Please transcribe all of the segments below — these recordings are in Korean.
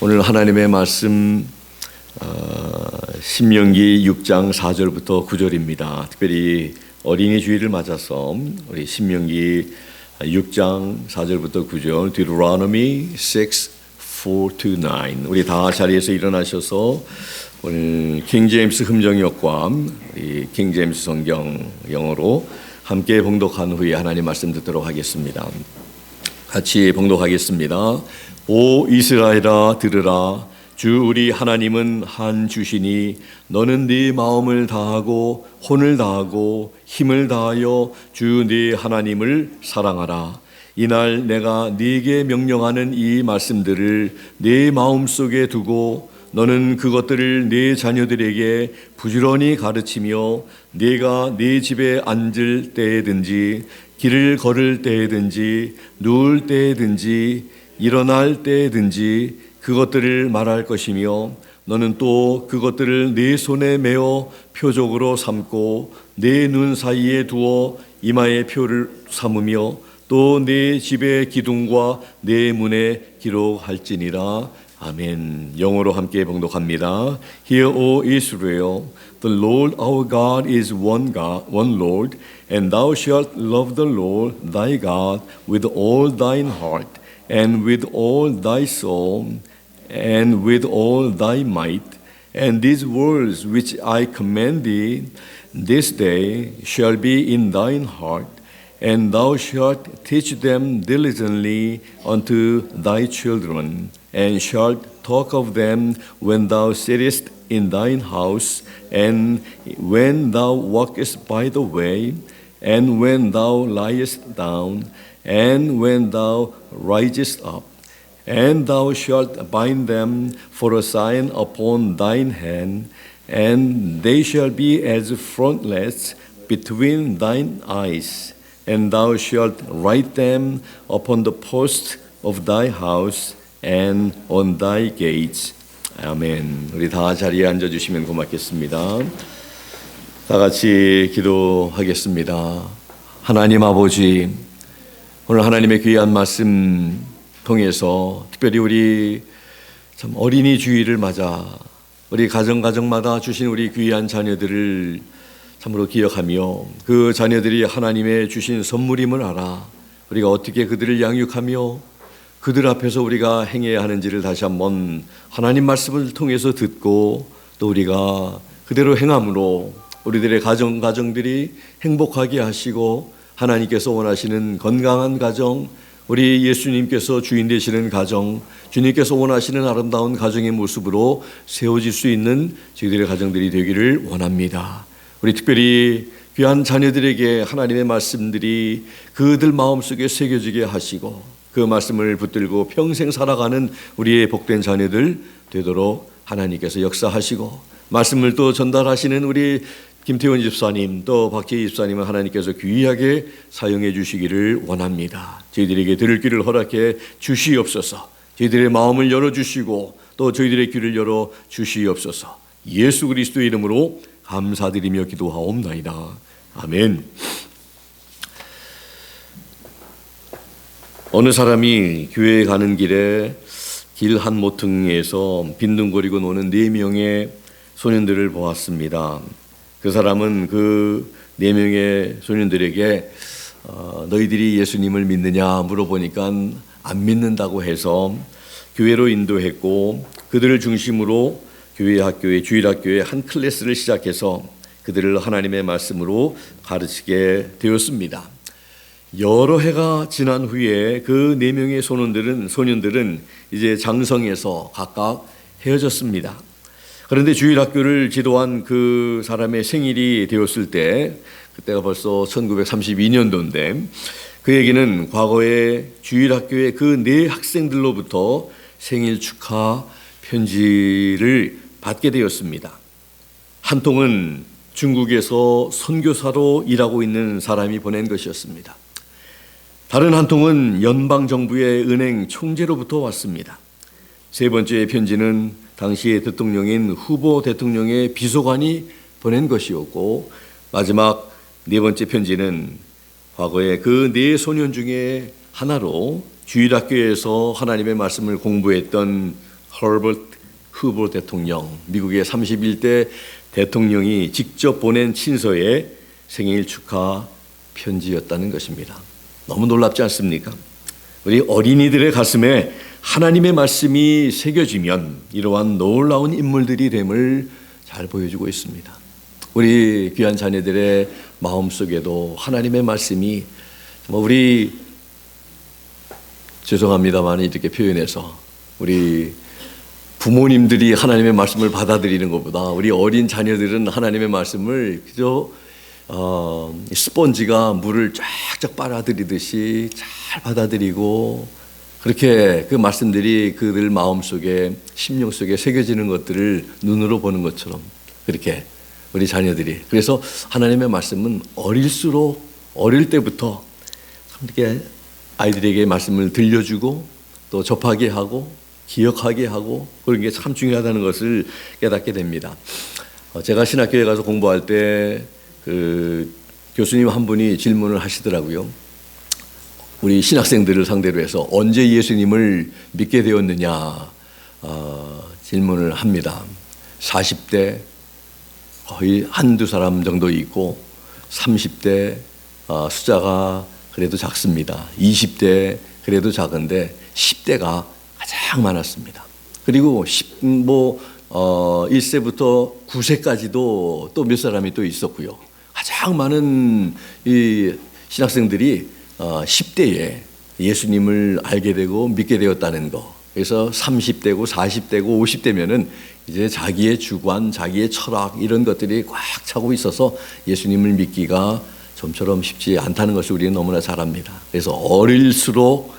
오늘 하나님의 말씀 신명기 6장 4절부터 9절입니다. 특별히 어린이 주일을 맞아서 우리 신명기 6장 4절부터 9절 Deuteronomy 6, 4-9 우리 다 자리에서 일어나셔서 오늘 킹 제임스 흠정역과 킹 제임스 성경 영어로 함께 봉독한 후에 하나님 말씀 듣도록 하겠습니다. 같이 봉독하겠습니다. 오 이스라엘아 들으라. 주 우리 하나님은 한 주시니 너는 네 마음을 다하고 혼을 다하고 힘을 다하여 주 네 하나님을 사랑하라. 이날 내가 네게 명령하는 이 말씀들을 네 마음속에 두고 너는 그것들을 네 자녀들에게 부지런히 가르치며 네가 네 집에 앉을 때든지 길을 걸을 때든지 누울 때든지 일어날 때든지 그것들을 말할 것이며 너는 또 그것들을 네 손에 메어 표적으로 삼고 네 눈 사이에 두어 이마에 표를 삼으며 또 네 집의 기둥과 네 문에 기록할지니라. 아멘. 영어로 함께 봉독합니다. Hear, O Israel, the Lord our God is one God, one Lord, and thou shalt love the Lord thy God with all thine heart, and with all thy soul, and with all thy might. And these words which I command thee this day shall be in thine heart, and thou shalt teach them diligently unto thy children, and shalt talk of them when thou sittest in thine house, and when thou walkest by the way, and when thou liest down, and when thou risest up. And thou shalt bind them for a sign upon thine hand, and they shall be as frontlets between thine eyes. And thou shalt write them upon the posts of thy house and on thy gates. 아멘. 우리 다 자리에 앉아주시면 고맙겠습니다. 다 같이 기도하겠습니다. 하나님 아버지, 오늘 하나님의 귀한 말씀 통해서 특별히 우리 참 어린이 주일을 맞아 우리 가정마다 주신 우리 귀한 자녀들을 참으로 기억하며 그 자녀들이 하나님의 주신 선물임을 알아 우리가 어떻게 그들을 양육하며 그들 앞에서 우리가 행해야 하는지를 다시 한번 하나님 말씀을 통해서 듣고 또 우리가 그대로 행함으로 우리들의 가정들이 행복하게 하시고 하나님께서 원하시는 건강한 가정, 우리 예수님께서 주인 되시는 가정, 주님께서 원하시는 아름다운 가정의 모습으로 세워질 수 있는 저희들의 가정들이 되기를 원합니다. 우리 특별히 귀한 자녀들에게 하나님의 말씀들이 그들 마음속에 새겨지게 하시고 그 말씀을 붙들고 평생 살아가는 우리의 복된 자녀들 되도록 하나님께서 역사하시고 말씀을 또 전달하시는 우리 김태원 집사님 또 박재희 집사님은 하나님께서 귀하게 사용해 주시기를 원합니다. 저희들에게 들을 귀를 허락해 주시옵소서. 저희들의 마음을 열어주시고 또 저희들의 귀를 열어 주시옵소서. 예수 그리스도의 이름으로 감사드리며 기도하옵나이다. 아멘. 어느 사람이 교회에 가는 길에 길 한 모퉁이에서 빈둥거리고 노는 4명의 소년들을 보았습니다. 그 사람은 그 4명의 소년들에게 너희들이 예수님을 믿느냐 물어보니까 안 믿는다고 해서 교회로 인도했고 그들을 중심으로 주일 학교에 한 클래스를 시작해서 그들을 하나님의 말씀으로 가르치게 되었습니다. 여러 해가 지난 후에 그 4명의 소년들은 이제 장성해서 각각 헤어졌습니다. 그런데 주일학교를 지도한 그 사람의 생일이 되었을 때 그때가 벌써 1932년도인데 그에게는 과거에 주일학교의 그 4학생들로부터 생일 축하 편지를 받게 되었습니다. 한 통은 중국에서 선교사로 일하고 있는 사람이 보낸 것이었습니다. 다른 한 통은 연방정부의 은행 총재로부터 왔습니다. 세 번째 편지는 당시의 대통령인 후보 대통령의 비서관이 보낸 것이었고 마지막 4번째 편지는 과거에 그 4소년 중에 하나로 주일학교에서 하나님의 말씀을 공부했던 허버트 후보 대통령, 미국의 31대 대통령이 직접 보낸 친서의 생일 축하 편지였다는 것입니다. 너무 놀랍지 않습니까? 우리 어린이들의 가슴에 하나님의 말씀이 새겨지면 이러한 놀라운 인물들이 됨을 잘 보여주고 있습니다. 우리 귀한 자녀들의 마음속에도 하나님의 말씀이 우리 죄송합니다만 이렇게 표현해서 우리 부모님들이 하나님의 말씀을 받아들이는 것보다 우리 어린 자녀들은 하나님의 말씀을 그저 스펀지가 물을 쫙쫙 빨아들이듯이 잘 받아들이고 그렇게 그 말씀들이 그들 마음속에 심령 속에 새겨지는 것들을 눈으로 보는 것처럼 그렇게 우리 자녀들이 그래서 하나님의 말씀은 어릴 때부터 이렇게 아이들에게 말씀을 들려주고 또 접하게 하고 기억하게 하고 그런 게 참 중요하다는 것을 깨닫게 됩니다. 제가 신학교에 가서 공부할 때 그 교수님 한 분이 질문을 하시더라고요. 우리 신학생들을 상대로 해서 언제 예수님을 믿게 되었느냐 질문을 합니다. 40대 거의 한두 사람 정도 있고 30대 숫자가 그래도 작습니다. 20대 그래도 작은데 10대가 가장 많았습니다. 그리고 1세부터 9세까지도 또 몇 사람이 또 있었고요. 가장 많은 이 신학생들이 10대에 예수님을 알게 되고 믿게 되었다는 거. 그래서 30대고 40대고 50대면은 이제 자기의 주관, 자기의 철학 이런 것들이 꽉 차고 있어서 예수님을 믿기가 좀처럼 쉽지 않다는 것을 우리는 너무나 잘 압니다. 그래서 어릴수록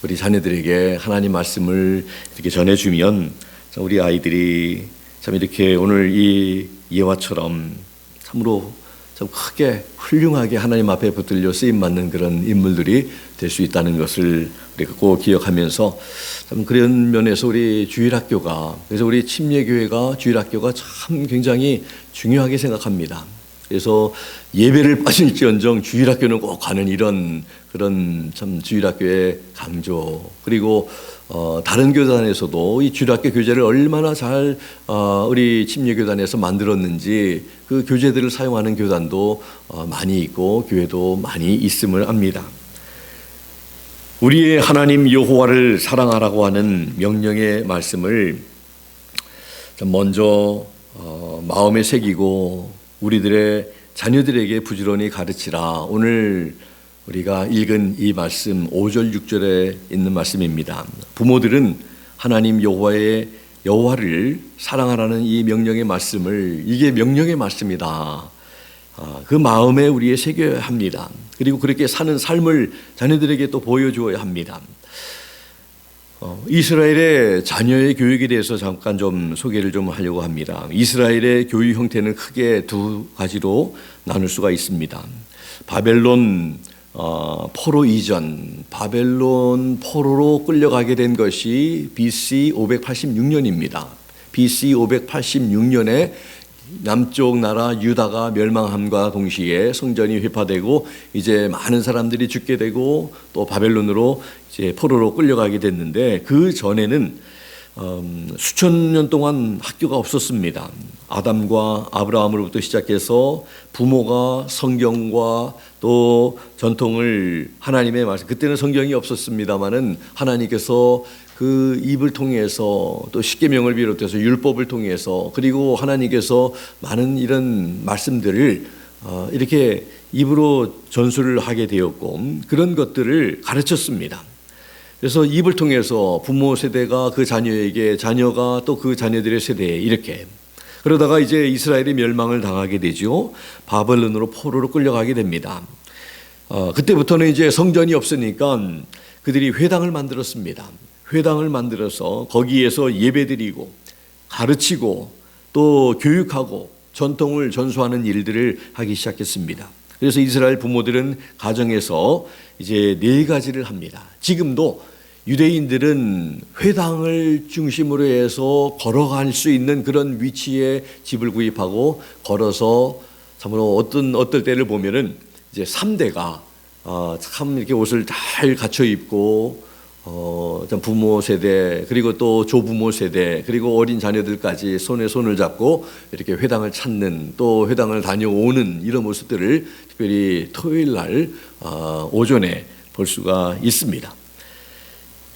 우리 자녀들에게 하나님 말씀을 이렇게 전해주면 우리 아이들이 참 이렇게 오늘 이 예화처럼 참으로 참 크게 훌륭하게 하나님 앞에 붙들려 쓰임받는 그런 인물들이 될 수 있다는 것을 우리가 꼭 기억하면서 참 그런 면에서 우리 주일학교가 그래서 우리 침례교회가 주일학교가 참 굉장히 중요하게 생각합니다. 그래서 예배를 빠질지언정 주일학교는 꼭 가는 이런 그런 참 주일학교의 강조 그리고 다른 교단에서도 이 주일학교 교재를 얼마나 잘 우리 침례교단에서 만들었는지 그 교재들을 사용하는 교단도 많이 있고 교회도 많이 있음을 압니다. 우리의 하나님 여호와를 사랑하라고 하는 명령의 말씀을 먼저 마음에 새기고 우리들의 자녀들에게 부지런히 가르치라. 오늘 우리가 읽은 이 말씀 5절 6절에 있는 말씀입니다. 부모들은 하나님 여호와를 사랑하라는 이 명령의 말씀을 이게 명령의 말씀이다. 그 마음에 우리에 새겨야 합니다. 그리고 그렇게 사는 삶을 자녀들에게 또 보여주어야 합니다. 이스라엘의 자녀의 교육에 대해서 잠깐 좀 소개를 좀 하려고 합니다. 이스라엘의 교육 형태는 크게 두 가지로 나눌 수가 있습니다. 바벨론 포로 이전, 바벨론 포로로 끌려가게 된 것이 BC 586년입니다. BC 586년에 남쪽 나라 유다가 멸망함과 동시에 성전이 회파되고 이제 많은 사람들이 죽게 되고 또 바벨론으로 이제 포로로 끌려가게 됐는데 그 전에는 수천 년 동안 학교가 없었습니다. 아담과 아브라함으로부터 시작해서 부모가 성경과 또 전통을 하나님의 말씀 그때는 성경이 없었습니다마는 하나님께서 그 입을 통해서 또 십계명을 비롯해서 율법을 통해서 그리고 하나님께서 많은 이런 말씀들을 이렇게 입으로 전수를 하게 되었고 그런 것들을 가르쳤습니다. 그래서 입을 통해서 부모 세대가 그 자녀에게 자녀가 또 그 자녀들의 세대에 이렇게 그러다가 이제 이스라엘이 멸망을 당하게 되죠. 바벨론으로 포로로 끌려가게 됩니다. 그때부터는 이제 성전이 없으니까 그들이 회당을 만들었습니다. 회당을 만들어서 거기에서 예배드리고 가르치고 또 교육하고 전통을 전수하는 일들을 하기 시작했습니다. 그래서 이스라엘 부모들은 가정에서 이제 4가지를 합니다. 지금도 유대인들은 회당을 중심으로 해서 걸어갈 수 있는 그런 위치에 집을 구입하고 걸어서 참으로 어떨 때를 보면은 이제 3대가 참 이렇게 옷을 잘 갖춰 입고 부모 세대, 그리고 또 조부모 세대, 그리고 어린 자녀들까지 손에 손을 잡고 이렇게 회당을 찾는, 또 회당을 다녀오는 이런 모습들을 특별히 토요일 날 오전에 볼 수가 있습니다.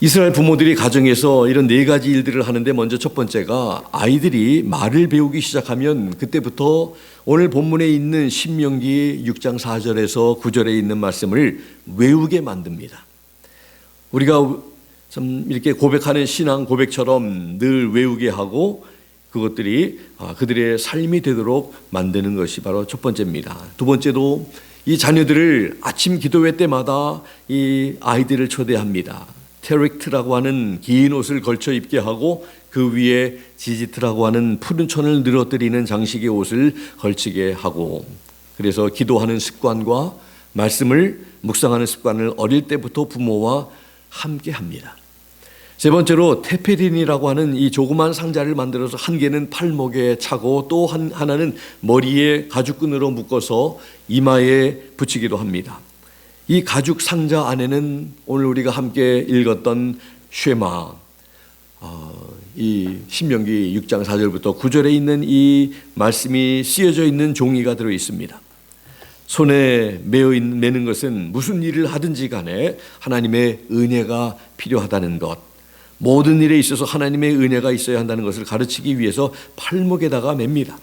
이스라엘 부모들이 가정에서 이런 네 가지 일들을 하는데, 먼저 첫 번째가 아이들이 말을 배우기 시작하면 그때부터 오늘 본문에 있는 신명기 6장 4절에서 9절에 있는 말씀을 외우게 만듭니다. 우리가 참 이렇게 고백하는 신앙 고백처럼 늘 외우게 하고 그것들이 그들의 삶이 되도록 만드는 것이 바로 첫 번째입니다. 두 번째도 이 자녀들을 아침 기도회 때마다 이 아이들을 초대합니다. 테릭트라고 하는 긴 옷을 걸쳐 입게 하고 그 위에 지지트라고 하는 푸른 천을 늘어뜨리는 장식의 옷을 걸치게 하고, 그래서 기도하는 습관과 말씀을 묵상하는 습관을 어릴 때부터 부모와 함께 합니다. 세 번째로 테페린이라고 하는 이 조그만 상자를 만들어서 한 개는 팔목에 차고 또 하나는 머리에 가죽끈으로 묶어서 이마에 붙이기도 합니다. 이 가죽 상자 안에는 오늘 우리가 함께 읽었던 쉐마, 이 신명기 6장 4절부터 9절에 있는 이 말씀이 쓰여져 있는 종이가 들어 있습니다. 손에 매는 것은 무슨 일을 하든지 간에 하나님의 은혜가 필요하다는 것, 모든 일에 있어서 하나님의 은혜가 있어야 한다는 것을 가르치기 위해서 팔목에다가 맵니다.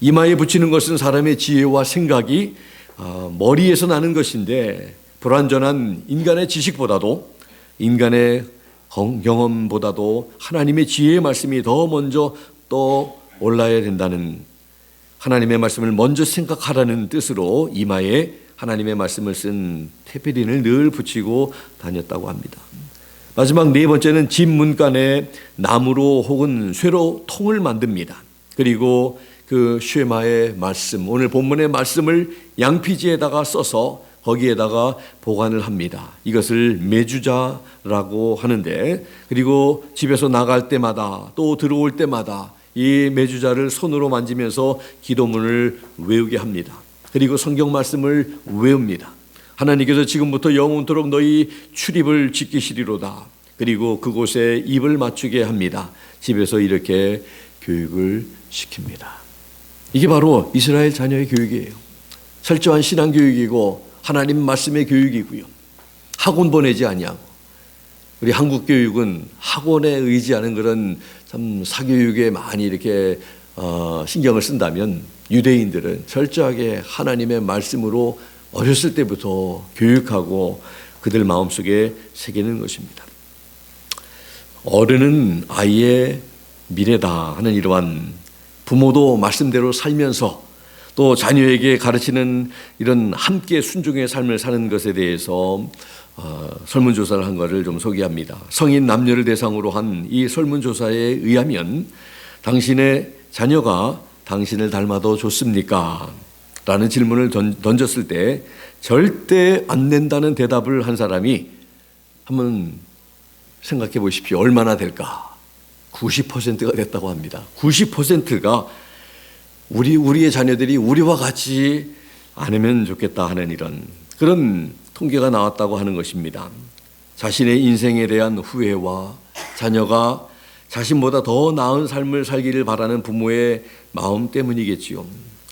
이마에 붙이는 것은 사람의 지혜와 생각이 머리에서 나는 것인데, 불완전한 인간의 지식보다도, 인간의 경험보다도 하나님의 지혜의 말씀이 더 먼저 떠올라야 된다는, 하나님의 말씀을 먼저 생각하라는 뜻으로 이마에 하나님의 말씀을 쓴 테페린을 늘 붙이고 다녔다고 합니다. 마지막 네 번째는 집 문간에 나무로 혹은 쇠로 통을 만듭니다. 그리고 그 쉐마의 말씀, 오늘 본문의 말씀을 양피지에다가 써서 거기에다가 보관을 합니다. 이것을 매주자라고 하는데, 그리고 집에서 나갈 때마다 또 들어올 때마다 이 매주자를 손으로 만지면서 기도문을 외우게 합니다. 그리고 성경 말씀을 외웁니다. 하나님께서 지금부터 영원토록 너희 출입을 지키시리로다. 그리고 그곳에 입을 맞추게 합니다. 집에서 이렇게 교육을 시킵니다. 이게 바로 이스라엘 자녀의 교육이에요. 철저한 신앙 교육이고 하나님 말씀의 교육이고요. 학원 보내지 아니하고, 우리 한국 교육은 학원에 의지하는 그런 참 사교육에 많이 이렇게 신경을 쓴다면, 유대인들은 철저하게 하나님의 말씀으로 어렸을 때부터 교육하고 그들 마음속에 새기는 것입니다. 어른은 아이의 미래다 하는 이러한, 부모도 말씀대로 살면서 또 자녀에게 가르치는 이런 함께 순종의 삶을 사는 것에 대해서 설문조사를 한 것을 좀 소개합니다. 성인 남녀를 대상으로 한 이 설문조사에 의하면, 당신의 자녀가 당신을 닮아도 좋습니까? 라는 질문을 던졌을 때 절대 안 된다는 대답을 한 사람이, 한번 생각해 보십시오. 얼마나 될까? 90%가 됐다고 합니다. 90%가 우리의 자녀들이 우리와 같이 않으면 좋겠다 하는 이런 그런 통계가 나왔다고 하는 것입니다. 자신의 인생에 대한 후회와 자녀가 자신보다 더 나은 삶을 살기를 바라는 부모의 마음 때문이겠지요.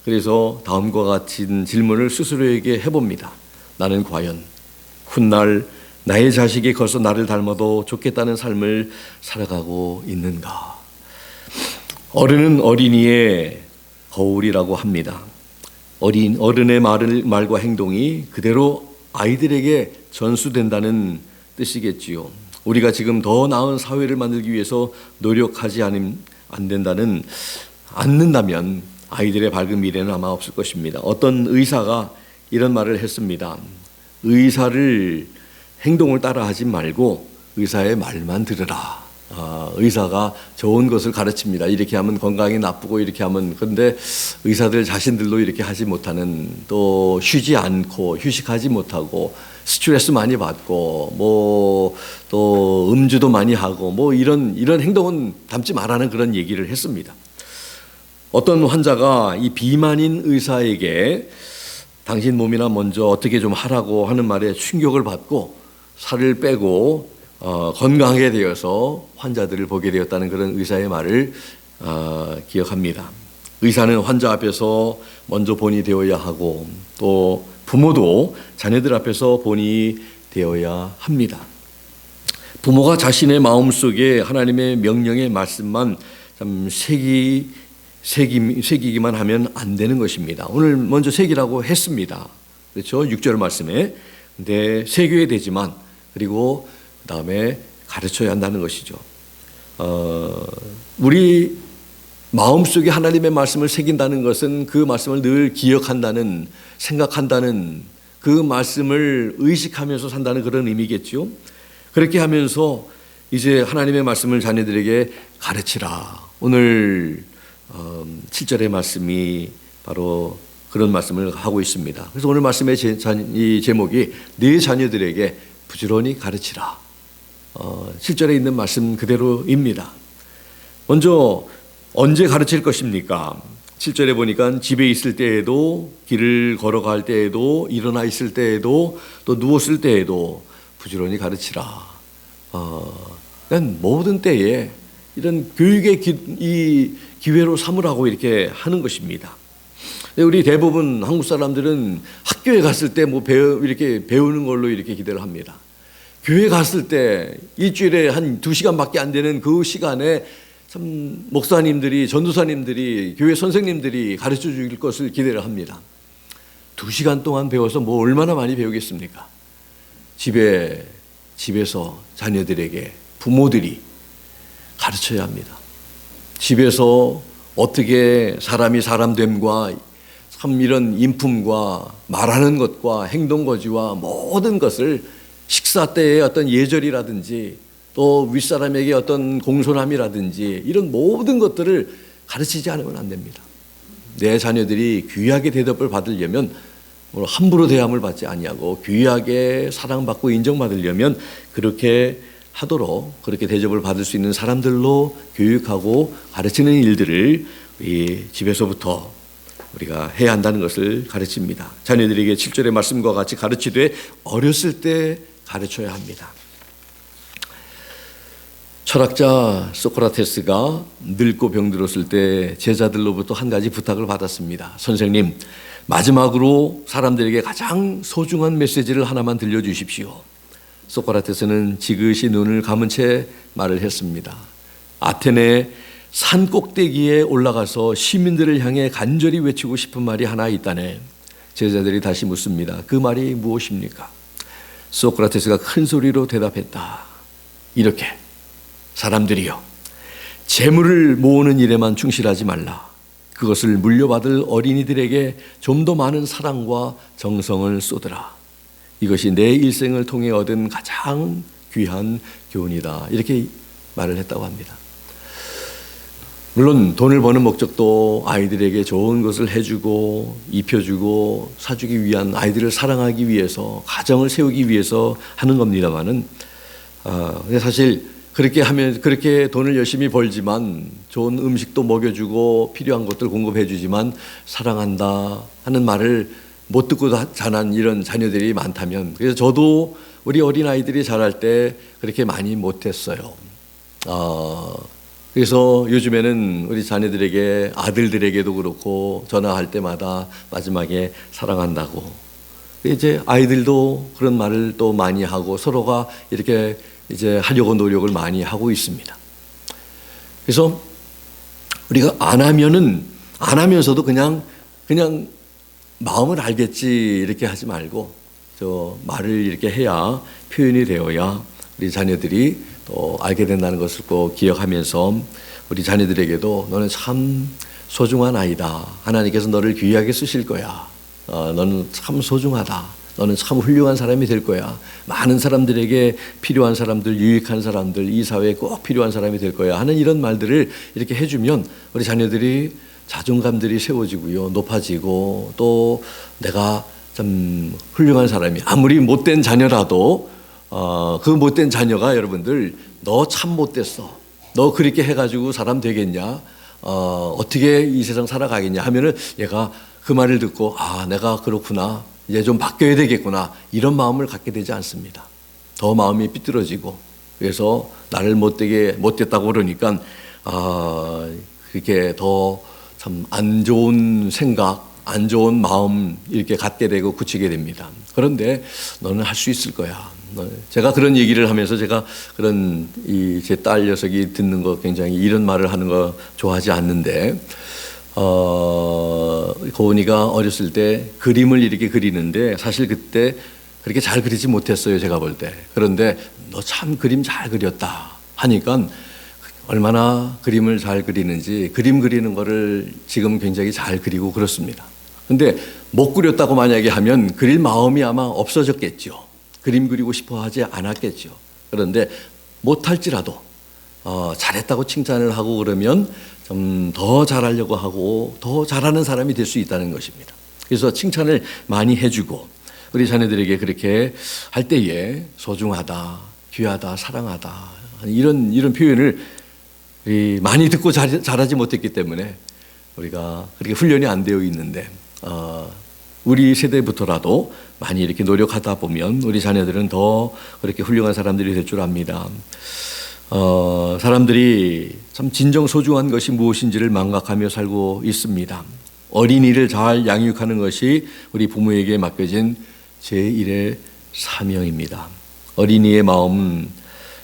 그래서 다음과 같은 질문을 스스로에게 해봅니다. 나는 과연 훗날 나의 자식이 커서 나를 닮아도 좋겠다는 삶을 살아가고 있는가? 어른은 어린이의 거울이라고 합니다. 어른의 말과 행동이 그대로 아이들에게 전수된다는 뜻이겠지요. 우리가 지금 더 나은 사회를 만들기 위해서 노력하지 않는다면 아이들의 밝은 미래는 아마 없을 것입니다. 어떤 의사가 이런 말을 했습니다. 의사를 행동을 따라하지 말고 의사의 말만 들으라. 의사가 좋은 것을 가르칩니다. 이렇게 하면 건강이 나쁘고 이렇게 하면, 그런데 의사들 자신들도 이렇게 하지 못하는, 또 쉬지 않고 휴식하지 못하고 스트레스 많이 받고 또 음주도 많이 하고 이런 행동은 담지 말라는 그런 얘기를 했습니다. 어떤 환자가 이 비만인 의사에게 당신 몸이나 먼저 어떻게 좀 하라고 하는 말에 충격을 받고 살을 빼고 건강하게 되어서 환자들을 보게 되었다는 그런 의사의 말을 기억합니다. 의사는 환자 앞에서 먼저 본이 되어야 하고 또 부모도 자녀들 앞에서 본이 되어야 합니다. 부모가 자신의 마음속에 하나님의 명령의 말씀만 참 새기기만 하면 안 되는 것입니다. 오늘 먼저 새기라고 했습니다. 그렇죠? 6절 말씀에. 근데 새겨야 되지만 그리고 그다음에 가르쳐야 한다는 것이죠. 우리 마음속에 하나님의 말씀을 새긴다는 것은 그 말씀을 늘 기억한다는, 생각한다는, 그 말씀을 의식하면서 산다는 그런 의미겠죠. 그렇게 하면서 이제 하나님의 말씀을 자녀들에게 가르치라. 오늘 7절의 말씀이 바로 그런 말씀을 하고 있습니다. 그래서 오늘 말씀의 이 제목이 네 자녀들에게 부지런히 가르치라. 7절에 있는 말씀 그대로입니다. 먼저 언제 가르칠 것입니까? 7절에 보니까 집에 있을 때에도, 길을 걸어갈 때에도, 일어나 있을 때에도, 또 누웠을 때에도 부지런히 가르치라. 그러니까 모든 때에 이런 교육의 이 기회로 삼으라고 이렇게 하는 것입니다. 우리 대부분 한국 사람들은 학교에 갔을 때 이렇게 배우는 걸로 이렇게 기대를 합니다. 교회 갔을 때 일주일에 한 2시간밖에 안 되는 그 시간에 참 목사님들이, 전도사님들이, 교회 선생님들이 가르쳐 줄 것을 기대를 합니다. 2시간 동안 배워서 뭐 얼마나 많이 배우겠습니까? 집에서 자녀들에게 부모들이 가르쳐야 합니다. 집에서 어떻게 사람이 사람됨과 참 이런 인품과 말하는 것과 행동거지와 모든 것을 식사 때의 어떤 예절이라든지 또 윗사람에게 어떤 공손함이라든지 이런 모든 것들을 가르치지 않으면 안 됩니다. 내 자녀들이 귀하게 대접을 받으려면 함부로 대함을 받지 아니하고 귀하게 사랑받고 인정받으려면 그렇게 하도록, 그렇게 대접을 받을 수 있는 사람들로 교육하고 가르치는 일들을 우리 집에서부터 우리가 해야 한다는 것을 가르칩니다. 자녀들에게 7절의 말씀과 같이 가르치되 어렸을 때 가르쳐야 합니다. 철학자 소크라테스가 늙고 병들었을 때 제자들로부터 한 가지 부탁을 받았습니다. 선생님, 마지막으로 사람들에게 가장 소중한 메시지를 하나만 들려주십시오. 소크라테스는 지그시 눈을 감은 채 말을 했습니다. 아테네 산 꼭대기에 올라가서 시민들을 향해 간절히 외치고 싶은 말이 하나 있다네. 제자들이 다시 묻습니다. 그 말이 무엇입니까? 소크라테스가 큰 소리로 대답했다. 이렇게, 사람들이여, 재물을 모으는 일에만 충실하지 말라. 그것을 물려받을 어린이들에게 좀 더 많은 사랑과 정성을 쏟으라. 이것이 내 일생을 통해 얻은 가장 귀한 교훈이다. 이렇게 말을 했다고 합니다. 물론 돈을 버는 목적도 아이들에게 좋은 것을 해주고 입혀주고 사주기 위한, 아이들을 사랑하기 위해서, 가정을 세우기 위해서 하는 겁니다만은 사실 그렇게 돈을 열심히 벌지만 좋은 음식도 먹여주고 필요한 것들 공급해주지만 사랑한다 하는 말을 못 듣고 자란 이런 자녀들이 많다면, 그래서 저도 우리 어린아이들이 자랄 때 그렇게 많이 못했어요. 그래서 요즘에는 우리 자녀들에게, 아들들에게도 그렇고 전화할 때마다 마지막에 사랑한다고. 이제 아이들도 그런 말을 또 많이 하고 서로가 이렇게 이제 하려고 노력을 많이 하고 있습니다. 그래서 우리가 안 하면서도 그냥 마음을 알겠지 이렇게 하지 말고 저 말을 이렇게 해야, 표현이 되어야 우리 자녀들이 또 알게 된다는 것을 꼭 기억하면서 우리 자녀들에게도 너는 참 소중한 아이다. 하나님께서 너를 귀하게 쓰실 거야. 너는 참 소중하다. 너는 참 훌륭한 사람이 될 거야. 많은 사람들에게 필요한 사람들, 유익한 사람들, 이 사회에 꼭 필요한 사람이 될 거야 하는 이런 말들을 이렇게 해주면 우리 자녀들이 자존감들이 세워지고요, 높아지고, 또 내가 참 훌륭한 사람이, 아무리 못된 자녀라도 그 못된 자녀가 여러분들 너 참 못됐어, 너 그렇게 해가지고 사람 되겠냐, 어떻게 이 세상 살아가겠냐 하면은 얘가 그 말을 듣고 내가 그렇구나, 이제 좀 바뀌어야 되겠구나, 이런 마음을 갖게 되지 않습니다. 더 마음이 삐뚤어지고, 그래서 나를 못됐다고 그러니까 그렇게 더 참 안 좋은 생각, 안 좋은 마음 이렇게 갖게 되고 굳히게 됩니다. 그런데 너는 할 수 있을 거야. 제가 그런 얘기를 하면서 제가 그런 제 딸 녀석이 듣는 거 굉장히 이런 말을 하는 거 좋아하지 않는데 고은이가 어렸을 때 그림을 이렇게 그리는데 사실 그때 그렇게 잘 그리지 못했어요, 제가 볼 때. 그런데 너 참 그림 잘 그렸다 하니까 얼마나 그림을 잘 그리는지 그림 그리는 거를 지금 굉장히 잘 그리고 그렇습니다. 근데 못 그렸다고 만약에 하면 그릴 마음이 아마 없어졌겠죠. 그림 그리고 싶어 하지 않았겠죠. 그런데 못할지라도 잘했다고 칭찬을 하고 그러면 좀 더 잘하려고 하고 더 잘하는 사람이 될 수 있다는 것입니다. 그래서 칭찬을 많이 해주고 우리 자녀들에게 그렇게 할 때에 소중하다, 귀하다, 사랑하다 이런 표현을 많이 듣고 잘하지 못했기 때문에 우리가 그렇게 훈련이 안 되어 있는데 우리 세대부터라도 많이 이렇게 노력하다 보면 우리 자녀들은 더 그렇게 훌륭한 사람들이 될 줄 압니다. 사람들이 참 진정 소중한 것이 무엇인지를 망각하며 살고 있습니다. 어린이를 잘 양육하는 것이 우리 부모에게 맡겨진 제1의 사명입니다. 어린이의 마음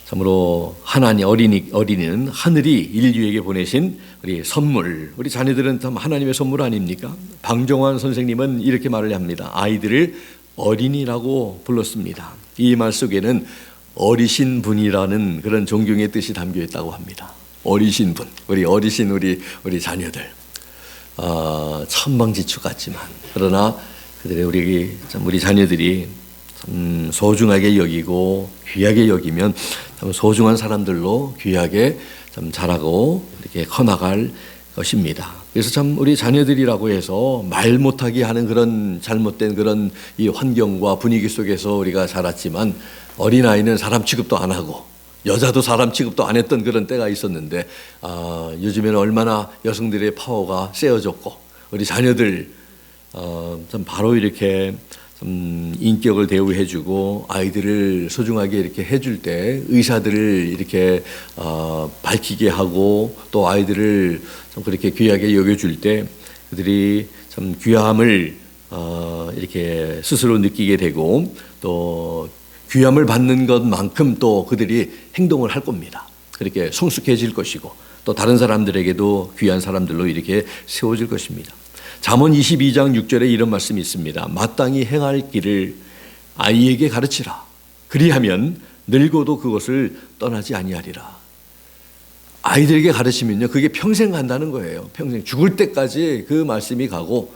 참으로 어린이는 하늘이 인류에게 보내신 우리 선물, 우리 자녀들은 참 하나님의 선물 아닙니까? 방정환 선생님은 이렇게 말을 합니다. 아이들을 어린이라고 불렀습니다. 이 말 속에는 어리신 분이라는 그런 존경의 뜻이 담겨 있다고 합니다. 어리신 분, 우리 자녀들. 천방지축 같지만 그러나 우리 자녀들이 참 소중하게 여기고 귀하게 여기면 참 소중한 사람들로 귀하게 참 자라고 이렇게 커나갈 것입니다. 그래서 참 우리 자녀들이라고 해서 말 못하게 하는 그런 잘못된 그런 이 환경과 분위기 속에서 우리가 자랐지만 어린아이는 사람 취급도 안 하고 여자도 사람 취급도 안 했던 그런 때가 있었는데 요즘에는 얼마나 여성들의 파워가 세워졌고 우리 자녀들 참 바로 이렇게 인격을 대우해주고 아이들을 소중하게 이렇게 해줄 때 의사들을 이렇게 밝히게 하고 또 아이들을 참 그렇게 귀하게 여겨줄 때 그들이 참 귀함을 이렇게 스스로 느끼게 되고 또 귀함을 받는 것만큼 또 그들이 행동을 할 겁니다. 그렇게 성숙해질 것이고 또 다른 사람들에게도 귀한 사람들로 이렇게 세워질 것입니다. 잠언 22장 6절에 이런 말씀이 있습니다. 마땅히 행할 길을 아이에게 가르치라. 그리하면 늙어도 그것을 떠나지 아니하리라. 아이들에게 가르치면요, 그게 평생 간다는 거예요. 평생 죽을 때까지 그 말씀이 가고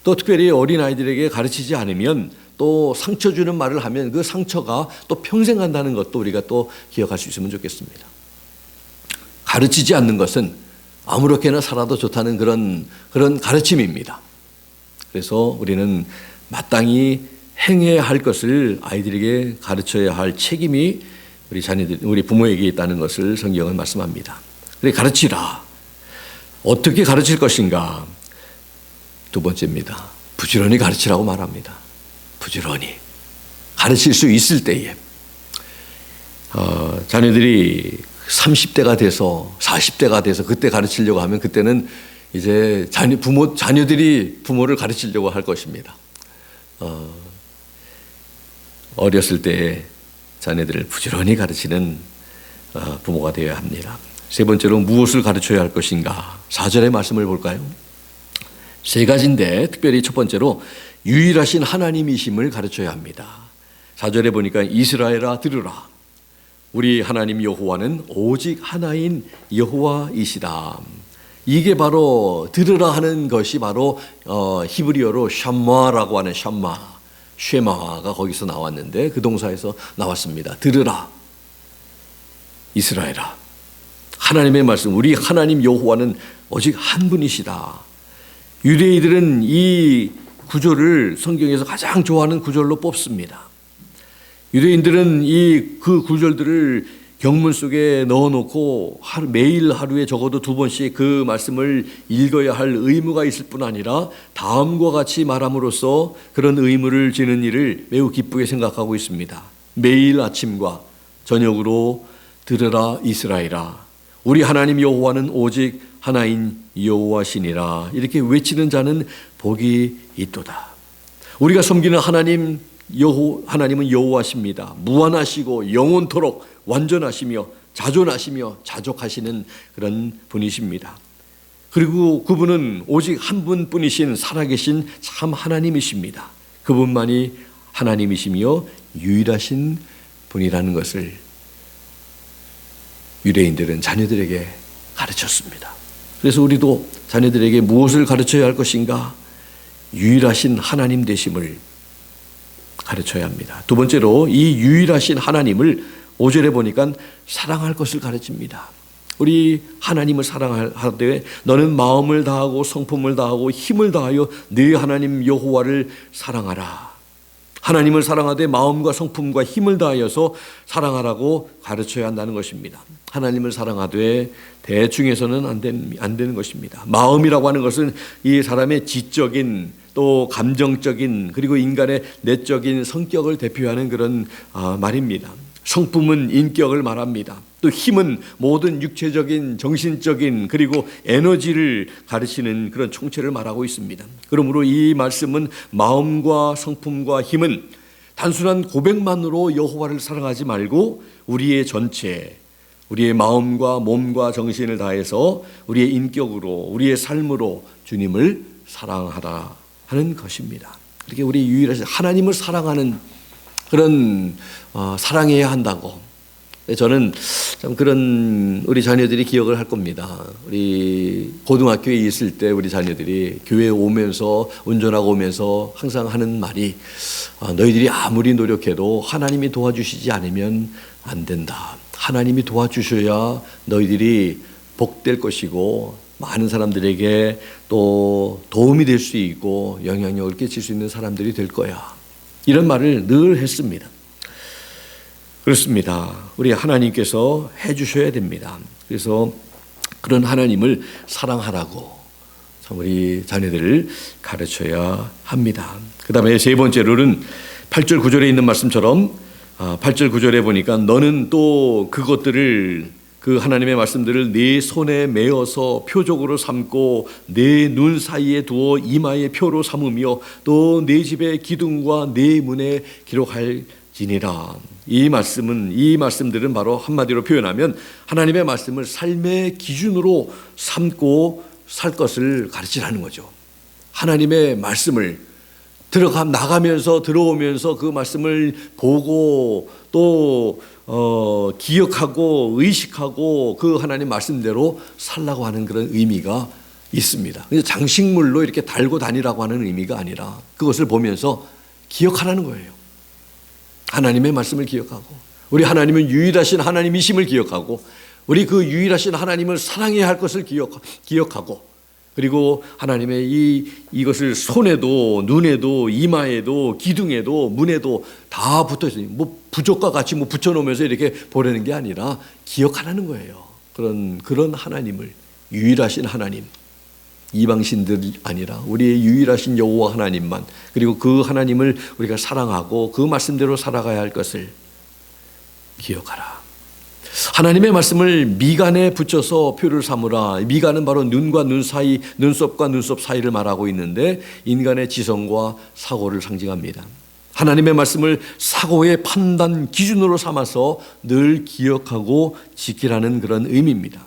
또 특별히 어린 아이들에게 가르치지 않으면 또 상처 주는 말을 하면 그 상처가 또 평생 간다는 것도 우리가 또 기억할 수 있으면 좋겠습니다. 가르치지 않는 것은 아무렇게나 살아도 좋다는 그런 가르침입니다. 그래서 우리는 마땅히 행해야 할 것을 아이들에게 가르쳐야 할 책임이 우리 부모에게 있다는 것을 성경은 말씀합니다. 그래 가르치라. 어떻게 가르칠 것인가? 두 번째입니다. 부지런히 가르치라고 말합니다. 부지런히 가르칠 수 있을 때에 자녀들이 30대가 돼서 40대가 돼서 그때 가르치려고 하면 그때는 이제 자녀들이 부모를 가르치려고 할 것입니다. 어렸을 때 자녀들을 부지런히 가르치는 부모가 되어야 합니다. 세 번째로 무엇을 가르쳐야 할 것인가? 4절의 말씀을 볼까요? 세 가지인데 특별히 첫 번째로 유일하신 하나님이심을 가르쳐야 합니다. 4절에 보니까 이스라엘아 들으라. 우리 하나님 여호와는 오직 하나인 여호와이시다. 이게 바로 들으라 하는 것이 바로 히브리어로 샴마라고 하는 쉐마가 거기서 나왔는데 그 동사에서 나왔습니다. 들으라. 이스라엘아. 하나님의 말씀, 우리 하나님 여호와는 오직 한 분이시다. 유대인들은 이 구절을 성경에서 가장 좋아하는 구절로 뽑습니다. 유대인들은 그 구절들을 경문 속에 넣어놓고 매일 하루에 적어도 2번씩 그 말씀을 읽어야 할 의무가 있을 뿐 아니라 다음과 같이 말함으로써 그런 의무를 지는 일을 매우 기쁘게 생각하고 있습니다. 매일 아침과 저녁으로 들으라 이스라엘아, 우리 하나님 여호와는 오직 하나인 여호와시니라. 이렇게 외치는 자는 복이 있도다. 우리가 섬기는 하나님은 여호와십니다. 무한하시고 영원토록 완전하시며 자존하시며 자족하시는 그런 분이십니다. 그리고 그분은 오직 한 분뿐이신 살아계신 참 하나님이십니다. 그분만이 하나님이시며 유일하신 분이라는 것을 유대인들은 자녀들에게 가르쳤습니다. 그래서 우리도 자녀들에게 무엇을 가르쳐야 할 것인가? 유일하신 하나님 되심을 가르쳐야 합니다. 두 번째로 이 유일하신 하나님을 5절에 보니까 사랑할 것을 가르칩니다. 우리 하나님을 사랑하되 너는 마음을 다하고 성품을 다하고 힘을 다하여 네 하나님 여호와를 사랑하라. 하나님을 사랑하되 마음과 성품과 힘을 다하여서 사랑하라고 가르쳐야 한다는 것입니다. 하나님을 사랑하되 대충해서는 안 되는 것입니다. 마음이라고 하는 것은 이 사람의 지적인 또 감정적인 그리고 인간의 내적인 성격을 대표하는 그런 말입니다. 성품은 인격을 말합니다. 또 힘은 모든 육체적인 정신적인 그리고 에너지를 가르치는 그런 총체를 말하고 있습니다. 그러므로 이 말씀은 마음과 성품과 힘은 단순한 고백만으로 여호와를 사랑하지 말고 우리의 전체, 우리의 마음과 몸과 정신을 다해서 우리의 인격으로 우리의 삶으로 주님을 사랑하라 하는 것입니다. 그렇게 우리 유일하신 하나님을 사랑하는 그런 사랑해야 한다고. 저는 참 그런 우리 자녀들이 기억을 할 겁니다. 우리 고등학교에 있을 때 우리 자녀들이 교회에 오면서 운전하고 오면서 항상 하는 말이 너희들이 아무리 노력해도 하나님이 도와주시지 않으면 안 된다. 하나님이 도와주셔야 너희들이 복될 것이고 많은 사람들에게 또 도움이 될 수 있고 영향력을 끼칠 수 있는 사람들이 될 거야. 이런 말을 늘 했습니다. 그렇습니다. 우리 하나님께서 해주셔야 됩니다. 그래서 그런 하나님을 사랑하라고 참 우리 자녀들을 가르쳐야 합니다. 그 다음에 세 번째로는 8절 9절에 있는 말씀처럼 8절 9절에 보니까 너는 또 그것들을 그 하나님의 말씀들을 네 손에 메어서 표적으로 삼고 네 눈 사이에 두어 이마에 표로 삼으며 또 네 집의 기둥과 네 문에 기록할지니라. 이 말씀들은 바로 한마디로 표현하면 하나님의 말씀을 삶의 기준으로 삼고 살 것을 가르치라는 거죠. 하나님의 말씀을 나가면서 들어오면서 그 말씀을 보고 또 기억하고 의식하고 그 하나님 말씀대로 살라고 하는 그런 의미가 있습니다. 장식물로 이렇게 달고 다니라고 하는 의미가 아니라 그것을 보면서 기억하라는 거예요. 하나님의 말씀을 기억하고 우리 하나님은 유일하신 하나님이심을 기억하고 우리 그 유일하신 하나님을 사랑해야 할 것을 기억하고 그리고 하나님의 이것을 손에도 눈에도 이마에도 기둥에도 문에도 다 붙어 있어요. 부적과 같이 붙여놓으면서 이렇게 보내는 게 아니라 기억하라는 거예요. 그런 하나님을 유일하신 하나님, 이방신들이 아니라 우리의 유일하신 여호와 하나님만 그리고 그 하나님을 우리가 사랑하고 그 말씀대로 살아가야 할 것을 기억하라. 하나님의 말씀을 미간에 붙여서 표를 삼으라. 미간은 바로 눈과 눈 사이, 눈썹과 눈썹 사이를 말하고 있는데 인간의 지성과 사고를 상징합니다. 하나님의 말씀을 사고의 판단 기준으로 삼아서 늘 기억하고 지키라는 그런 의미입니다.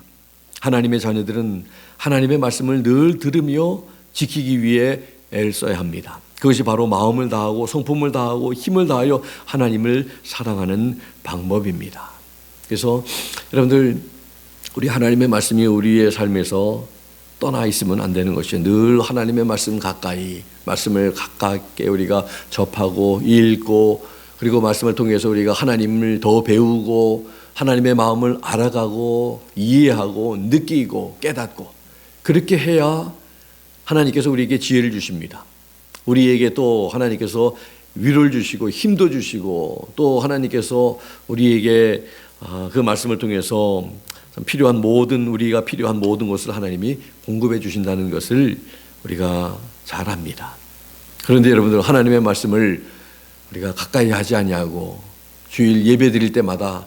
하나님의 자녀들은 하나님의 말씀을 늘 들으며 지키기 위해 애를 써야 합니다. 그것이 바로 마음을 다하고 성품을 다하고 힘을 다하여 하나님을 사랑하는 방법입니다. 그래서 여러분들 우리 하나님의 말씀이 우리의 삶에서 떠나 있으면 안 되는 것이에요. 늘 하나님의 말씀 가까이 말씀을 가깝게 우리가 접하고 읽고 그리고 말씀을 통해서 우리가 하나님을 더 배우고 하나님의 마음을 알아가고 이해하고 느끼고 깨닫고 그렇게 해야 하나님께서 우리에게 지혜를 주십니다. 우리에게 또 하나님께서 위로를 주시고 힘도 주시고 또 하나님께서 우리에게 그 말씀을 통해서 우리가 필요한 모든 것을 하나님이 공급해 주신다는 것을 우리가 잘 압니다. 그런데 여러분들 하나님의 말씀을 우리가 가까이 하지 아니하고 주일 예배 드릴 때마다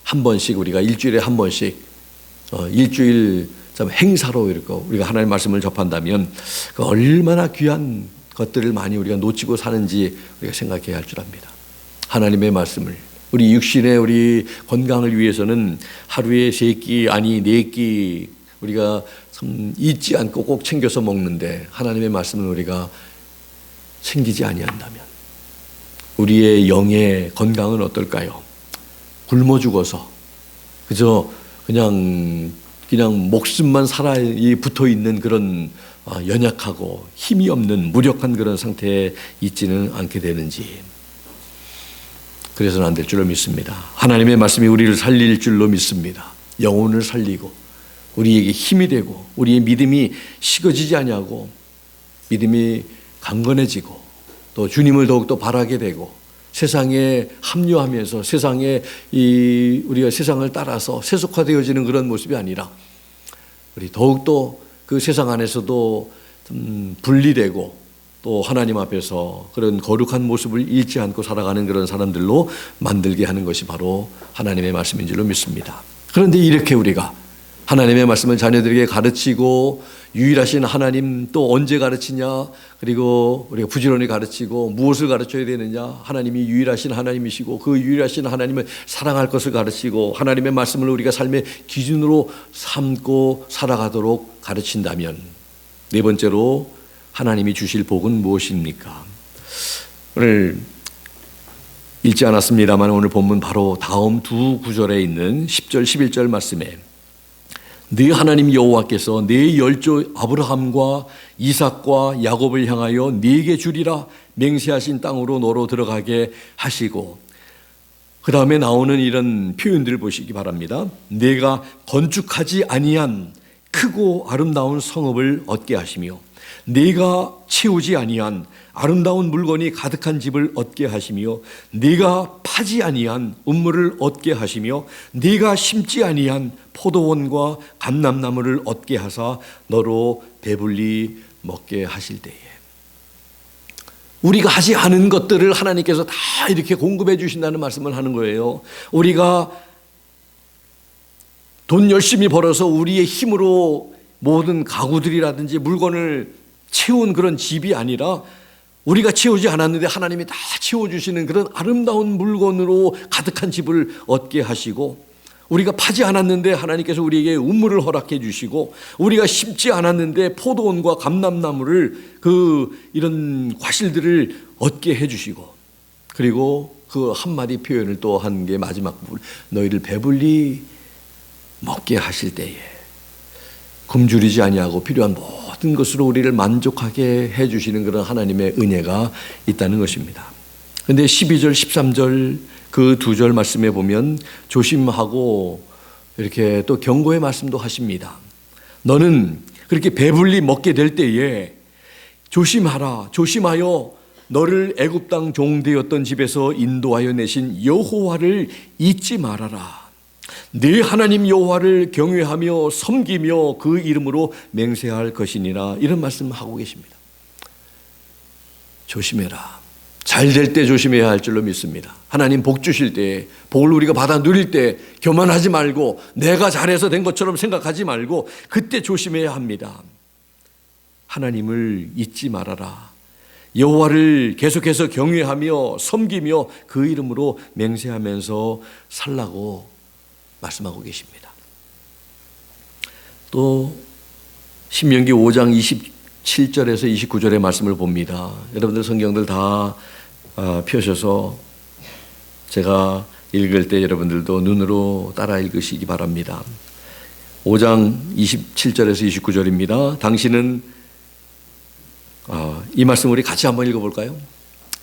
한 번씩 우리가 일주일에 한 번씩 일주일 행사로 이렇게 우리가 하나님의 말씀을 접한다면 그 얼마나 귀한 것들을 많이 우리가 놓치고 사는지 우리가 생각해야 할 줄 압니다. 하나님의 말씀을 우리 육신의 우리 건강을 위해서는 하루에 3끼 아니 4끼 우리가 참 잊지 않고 꼭 챙겨서 먹는데 하나님의 말씀을 우리가 챙기지 아니한다면 우리의 영의 건강은 어떨까요? 굶어 죽어서 그냥 목숨만 붙어 있는 그런 연약하고 힘이 없는 무력한 그런 상태에 있지는 않게 되는지, 그래서는 안 될 줄로 믿습니다. 하나님의 말씀이 우리를 살릴 줄로 믿습니다. 영혼을 살리고 우리에게 힘이 되고 우리의 믿음이 식어지지 아니하고 믿음이 강건해지고 또 주님을 더욱더 바라게 되고 세상에 합류하면서 우리가 세상을 따라서 세속화되어지는 그런 모습이 아니라 우리 더욱더 그 세상 안에서도 분리되고 또 하나님 앞에서 그런 거룩한 모습을 잃지 않고 살아가는 그런 사람들로 만들게 하는 것이 바로 하나님의 말씀인 줄로 믿습니다. 그런데 이렇게 우리가 하나님의 말씀을 자녀들에게 가르치고 유일하신 하나님 또 언제 가르치냐, 그리고 우리가 부지런히 가르치고 무엇을 가르쳐야 되느냐, 하나님이 유일하신 하나님이시고 그 유일하신 하나님을 사랑할 것을 가르치고 하나님의 말씀을 우리가 삶의 기준으로 삼고 살아가도록 가르친다면, 네 번째로 하나님이 주실 복은 무엇입니까? 오늘 읽지 않았습니다만 오늘 본문 바로 다음 두 구절에 있는 10절 11절 말씀에 네 하나님 여호와께서 네 열조 아브라함과 이삭과 야곱을 향하여 네게 주리라 맹세하신 땅으로 너로 들어가게 하시고, 그 다음에 나오는 이런 표현들을 보시기 바랍니다. 내가 건축하지 아니한 크고 아름다운 성읍을 얻게 하시며 네가 채우지 아니한 아름다운 물건이 가득한 집을 얻게 하시며 네가 파지 아니한 음물을 얻게 하시며 네가 심지 아니한 포도원과 감람나무를 얻게 하사 너로 배불리 먹게 하실 때에, 우리가 하지 않은 것들을 하나님께서 다 이렇게 공급해 주신다는 말씀을 하는 거예요. 우리가 돈 열심히 벌어서 우리의 힘으로 모든 가구들이라든지 물건을 채운 그런 집이 아니라 우리가 채우지 않았는데 하나님이 다 채워주시는 그런 아름다운 물건으로 가득한 집을 얻게 하시고, 우리가 파지 않았는데 하나님께서 우리에게 우물을 허락해 주시고, 우리가 심지 않았는데 포도원과 감람나무를 이런 과실들을 얻게 해 주시고, 그리고 그 한마디 표현을 또 한 게 마지막 부분, 너희를 배불리 먹게 하실 때에 굶주리지 아니하고 필요한 모든 것으로 우리를 만족하게 해주시는 그런 하나님의 은혜가 있다는 것입니다. 그런데 12절 13절 그 두 절 말씀에 보면 조심하고 이렇게 또 경고의 말씀도 하십니다. 너는 그렇게 배불리 먹게 될 때에 조심하라, 조심하여 너를 애굽 땅 종되었던 집에서 인도하여 내신 여호와를 잊지 말아라. 네 하나님 여호와를 경외하며 섬기며 그 이름으로 맹세할 것이니라. 이런 말씀하고 계십니다. 조심해라. 잘 될 때 조심해야 할 줄로 믿습니다. 하나님 복 주실 때, 복을 우리가 받아 누릴 때 교만하지 말고 내가 잘해서 된 것처럼 생각하지 말고 그때 조심해야 합니다. 하나님을 잊지 말아라. 여호와를 계속해서 경외하며 섬기며 그 이름으로 맹세하면서 살라고 말씀하고 계십니다. 또 신명기 5장 27절에서 29절의 말씀을 봅니다. 여러분들 성경들 다 펴셔서 제가 읽을 때 여러분들도 눈으로 따라 읽으시기 바랍니다. 5장 27절에서 29절입니다. 당신은 이 말씀 우리 같이 한번 읽어볼까요?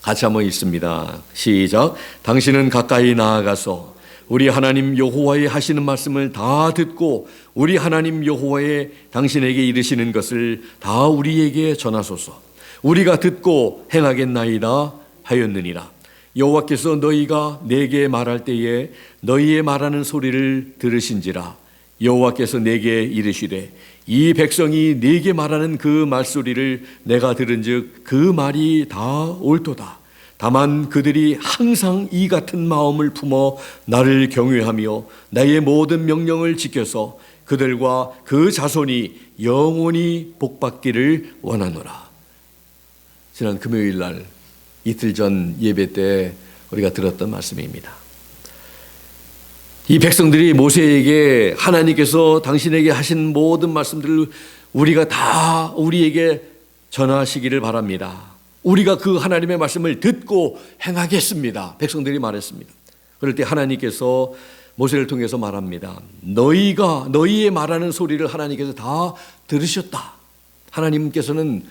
같이 한번 읽습니다. 시작. 당신은 가까이 나아가서 우리 하나님 여호와의 하시는 말씀을 다 듣고 우리 하나님 여호와의 당신에게 이르시는 것을 다 우리에게 전하소서. 우리가 듣고 행하겠나이다 하였느니라. 여호와께서 너희가 내게 말할 때에 너희의 말하는 소리를 들으신지라. 여호와께서 내게 이르시되 이 백성이 내게 말하는 그 말소리를 내가 들은즉 그 말이 다 옳도다. 다만 그들이 항상 이 같은 마음을 품어 나를 경외하며 나의 모든 명령을 지켜서 그들과 그 자손이 영원히 복받기를 원하노라. 지난 금요일 날 이틀 전 예배 때 우리가 들었던 말씀입니다. 이 백성들이 모세에게 하나님께서 당신에게 하신 모든 말씀들을 우리가 다 우리에게 전하시기를 바랍니다. 우리가 그 하나님의 말씀을 듣고 행하겠습니다. 백성들이 말했습니다. 그럴 때 하나님께서 모세를 통해서 말합니다. 너희의 말하는 소리를 하나님께서 다 들으셨다. 하나님께서는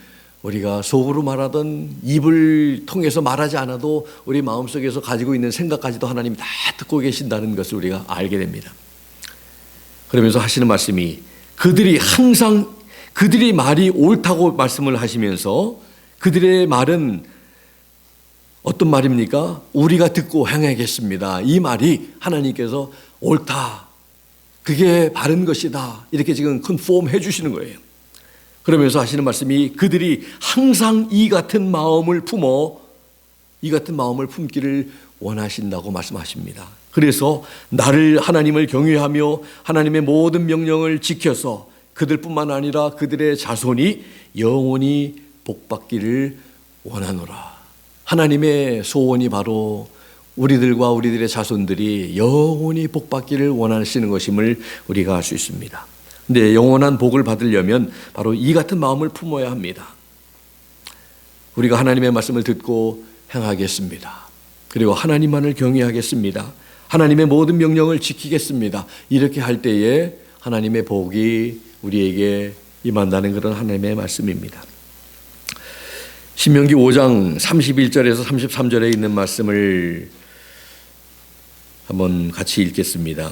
우리가 속으로 말하던 입을 통해서 말하지 않아도 우리 마음속에서 가지고 있는 생각까지도 하나님이 다 듣고 계신다는 것을 우리가 알게 됩니다. 그러면서 하시는 말씀이 그들이 항상 그들이 말이 옳다고 말씀을 하시면서 그들의 말은 어떤 말입니까? 우리가 듣고 행하겠습니다. 이 말이 하나님께서 옳다. 그게 바른 것이다. 이렇게 지금 컨폼 해주시는 거예요. 그러면서 하시는 말씀이 그들이 항상 이 같은 마음을 품기를 원하신다고 말씀하십니다. 그래서 하나님을 경외하며 하나님의 모든 명령을 지켜서 그들뿐만 아니라 그들의 자손이 영원히 복받기를 원하노라. 하나님의 소원이 바로 우리들과 우리들의 자손들이 영원히 복받기를 원하시는 것임을 우리가 알 수 있습니다. 근데 영원한 복을 받으려면 바로 이 같은 마음을 품어야 합니다. 우리가 하나님의 말씀을 듣고 행하겠습니다. 그리고 하나님만을 경외하겠습니다. 하나님의 모든 명령을 지키겠습니다. 이렇게 할 때에 하나님의 복이 우리에게 임한다는 그런 하나님의 말씀입니다. 신명기 5장 31절에서 33절에 있는 말씀을 한번 같이 읽겠습니다.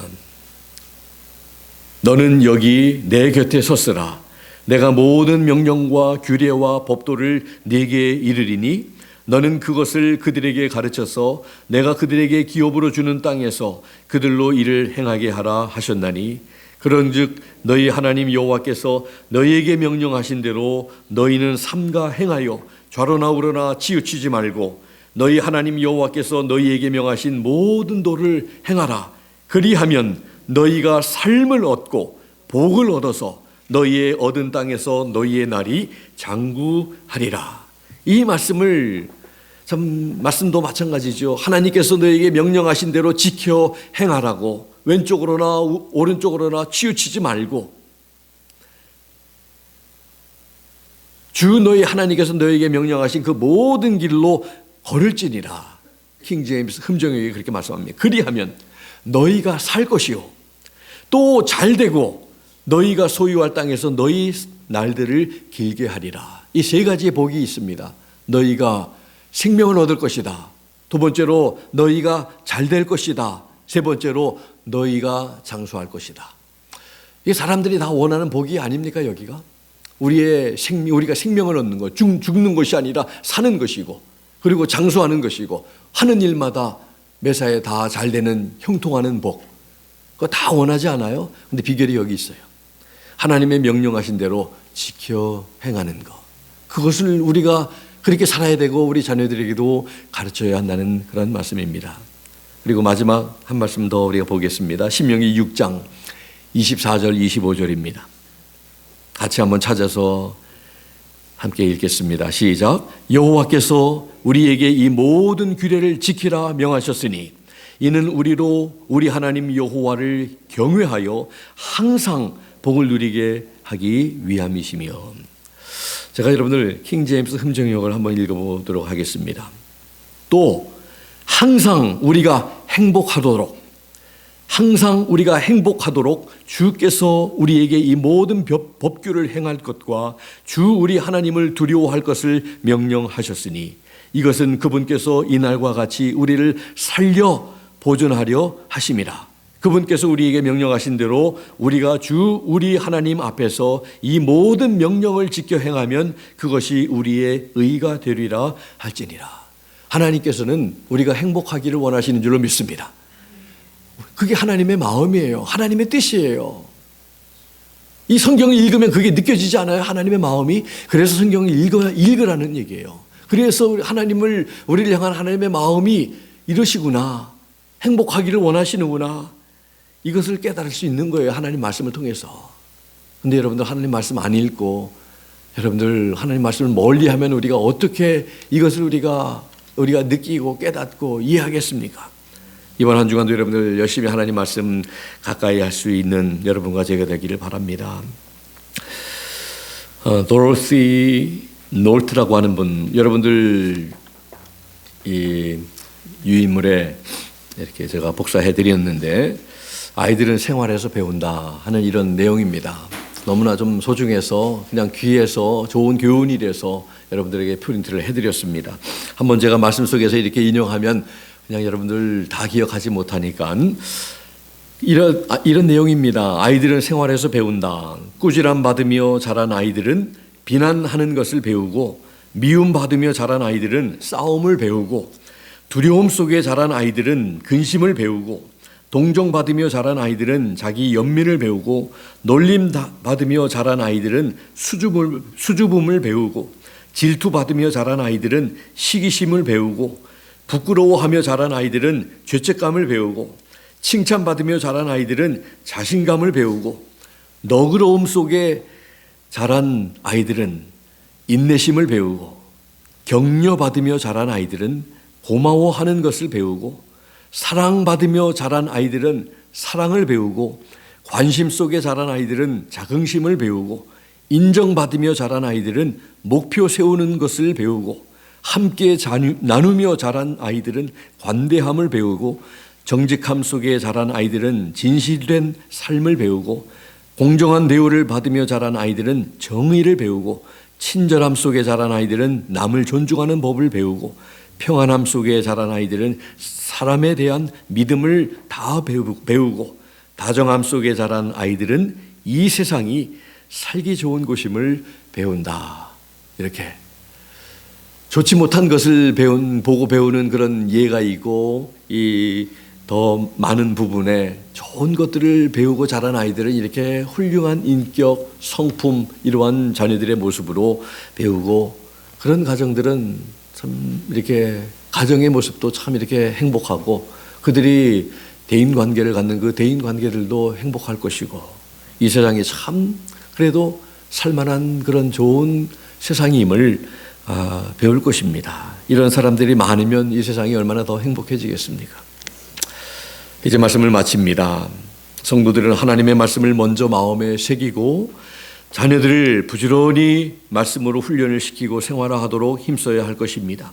너는 여기 내 곁에 섰으라. 내가 모든 명령과 규례와 법도를 네게 이르리니 너는 그것을 그들에게 가르쳐서 내가 그들에게 기업으로 주는 땅에서 그들로 이를 행하게 하라 하셨나니 그런즉 너희 하나님 여호와께서 너희에게 명령하신 대로 너희는 삼가 행하여 좌로나 우로나 치우치지 말고 너희 하나님 여호와께서 너희에게 명하신 모든 도를 행하라. 그리하면 너희가 삶을 얻고 복을 얻어서 너희의 얻은 땅에서 너희의 날이 장구하리라. 이 말씀을 말씀도 마찬가지죠. 하나님께서 너희에게 명령하신 대로 지켜 행하라고 왼쪽으로나 오른쪽으로나 치우치지 말고 주 너희 하나님께서 너희에게 명령하신 그 모든 길로 걸을지니라. 킹제임스 흠정역이 그렇게 말씀합니다. 그리하면 너희가 살 것이요 또 잘되고 너희가 소유할 땅에서 너희 날들을 길게 하리라. 이 세 가지의 복이 있습니다. 너희가 생명을 얻을 것이다. 두 번째로 너희가 잘될 것이다. 세 번째로 너희가 장수할 것이다. 이게 사람들이 다 원하는 복이 아닙니까? 여기가 우리가 생명을 얻는 것, 죽는 것이 아니라 사는 것이고 그리고 장수하는 것이고 하는 일마다 매사에 다 잘되는 형통하는 복, 그거 다 원하지 않아요? 근데 비결이 여기 있어요. 하나님의 명령하신 대로 지켜 행하는 것, 그것을 우리가 그렇게 살아야 되고 우리 자녀들에게도 가르쳐야 한다는 그런 말씀입니다. 그리고 마지막 한 말씀 더 우리가 보겠습니다. 신명기 6장 24절 25절입니다. 같이 한번 찾아서 함께 읽겠습니다. 시작. 여호와께서 우리에게 이 모든 규례를 지키라 명하셨으니 이는 우리 하나님 여호와를 경외하여 항상 복을 누리게 하기 위함이시며. 제가 여러분들 킹제임스 흠정역을 한번 읽어보도록 하겠습니다. 또 항상 우리가 행복하도록 주께서 우리에게 이 모든 법규를 행할 것과 주 우리 하나님을 두려워할 것을 명령하셨으니 이것은 그분께서 이날과 같이 우리를 살려 보존하려 하심이라. 그분께서 우리에게 명령하신 대로 우리가 주 우리 하나님 앞에서 이 모든 명령을 지켜 행하면 그것이 우리의 의가 되리라 할지니라. 하나님께서는 우리가 행복하기를 원하시는 줄로 믿습니다. 그게 하나님의 마음이에요. 하나님의 뜻이에요. 이 성경을 읽으면 그게 느껴지지 않아요? 하나님의 마음이. 그래서 성경을 읽으라는 얘기예요. 그래서 우리를 향한 하나님의 마음이 이러시구나. 행복하기를 원하시는구나. 이것을 깨달을 수 있는 거예요. 하나님 말씀을 통해서. 근데 여러분들 하나님 말씀 안 읽고 여러분들 하나님 말씀을 멀리하면 우리가 어떻게 이것을 우리가 느끼고 깨닫고 이해하겠습니까? 이번 한 주간도 여러분들 열심히 하나님 말씀 가까이 할 수 있는 여러분과 제가 되기를 바랍니다. 도로시 놀트라고 하는 분, 여러분들 이 유인물에 이렇게 제가 복사해 드렸는데, 아이들은 생활에서 배운다 하는 이런 내용입니다. 너무나 좀 소중해서 그냥 귀해서 좋은 교훈이 돼서 여러분들에게 프린트를 해드렸습니다. 한번 제가 말씀 속에서 이렇게 인용하면 그냥 여러분들 다 기억하지 못하니까 이런 내용입니다. 아이들은 생활에서 배운다. 꾸지람 받으며 자란 아이들은 비난하는 것을 배우고, 미움 받으며 자란 아이들은 싸움을 배우고, 두려움 속에 자란 아이들은 근심을 배우고, 동정받으며 자란 아이들은 자기 연민을 배우고, 놀림 받으며 자란 아이들은 수줍음을 배우고, 질투받으며 자란 아이들은 시기심을 배우고, 부끄러워하며 자란 아이들은 죄책감을 배우고, 칭찬받으며 자란 아이들은 자신감을 배우고, 너그러움 속에 자란 아이들은 인내심을 배우고, 격려받으며 자란 아이들은 고마워하는 것을 배우고, 사랑받으며 자란 아이들은 사랑을 배우고, 관심 속에 자란 아이들은 자긍심을 배우고, 인정받으며 자란 아이들은 목표 세우는 것을 배우고, 함께 나누며 자란 아이들은 관대함을 배우고, 정직함 속에 자란 아이들은 진실된 삶을 배우고, 공정한 대우를 받으며 자란 아이들은 정의를 배우고, 친절함 속에 자란 아이들은 남을 존중하는 법을 배우고, 평안함 속에 자란 아이들은 사람에 대한 믿음을 다 배우고, 다정함 속에 자란 아이들은 이 세상이 살기 좋은 곳임을 배운다. 이렇게 좋지 못한 것을 보고 배우는 그런 예가 있고, 이 더 많은 부분에 좋은 것들을 배우고 자란 아이들은 이렇게 훌륭한 인격, 성품, 이러한 자녀들의 모습으로 배우고, 그런 가정들은 참 이렇게 가정의 모습도 참 이렇게 행복하고, 그들이 대인 관계를 갖는 그 대인 관계들도 행복할 것이고, 이 세상이 참 그래도 살만한 그런 좋은 세상임을 배울 것입니다. 이런 사람들이 많으면 이 세상이 얼마나 더 행복해지겠습니까? 이제 말씀을 마칩니다. 성도들은 하나님의 말씀을 먼저 마음에 새기고 자녀들을 부지런히 말씀으로 훈련을 시키고 생활화하도록 힘써야 할 것입니다.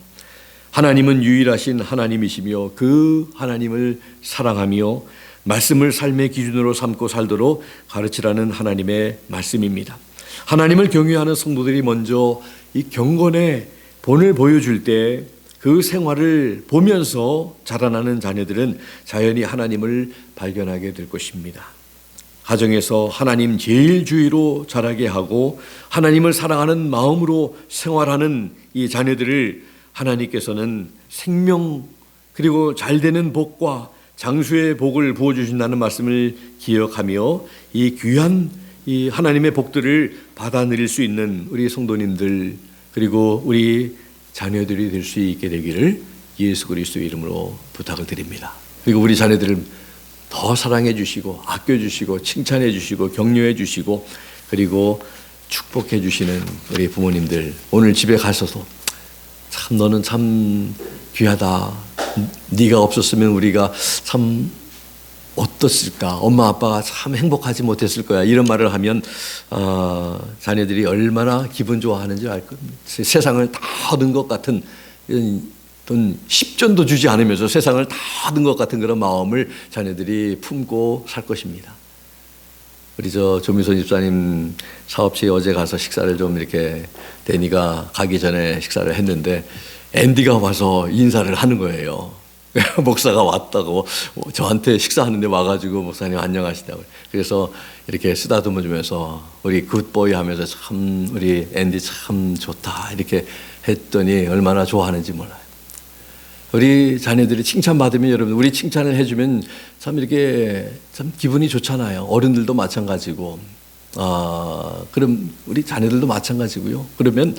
하나님은 유일하신 하나님이시며 그 하나님을 사랑하며 말씀을 삶의 기준으로 삼고 살도록 가르치라는 하나님의 말씀입니다. 하나님을 경외하는 성도들이 먼저 이 경건의 본을 보여줄 때 그 생활을 보면서 자라나는 자녀들은 자연히 하나님을 발견하게 될 것입니다. 가정에서 하나님 제일주의로 자라게 하고 하나님을 사랑하는 마음으로 생활하는 이 자녀들을 하나님께서는 생명 그리고 잘되는 복과 장수의 복을 부어주신다는 말씀을 기억하며 이 귀한 이 하나님의 복들을 받아 누릴 수 있는 우리 성도님들 그리고 우리 자녀들이 될 수 있게 되기를 예수 그리스도의 이름으로 부탁을 드립니다. 그리고 우리 자녀들을 더 사랑해 주시고 아껴 주시고 칭찬해 주시고 격려해 주시고 그리고 축복해 주시는 우리 부모님들, 오늘 집에 가셔서 참 너는 참 귀하다, 네가 없었으면 우리가 참 어떻을까, 엄마 아빠가 참 행복하지 못했을 거야, 이런 말을 하면 자녀들이 얼마나 기분 좋아하는지 알 겁니다. 세상을 다 얻은 것 같은, 돈 10전도 주지 않으면서 세상을 다 얻은 것 같은 그런 마음을 자녀들이 품고 살 것입니다. 우리 조미선 집사님 사업체에 어제 가서 식사를 좀 이렇게 데니가 가기 전에 식사를 했는데 앤디가 와서 인사를 하는 거예요. 목사가 왔다고 저한테 식사하는데 와가지고 목사님 안녕하시다고. 그래서 이렇게 쓰다듬어 주면서 우리 굿보이 하면서 참 우리 앤디 참 좋다 이렇게 했더니 얼마나 좋아하는지 몰라요. 우리 자녀들이 칭찬받으면 여러분 우리 칭찬을 해주면 참 이렇게 참 기분이 좋잖아요. 어른들도 마찬가지고. 그럼 우리 자녀들도 마찬가지고요. 그러면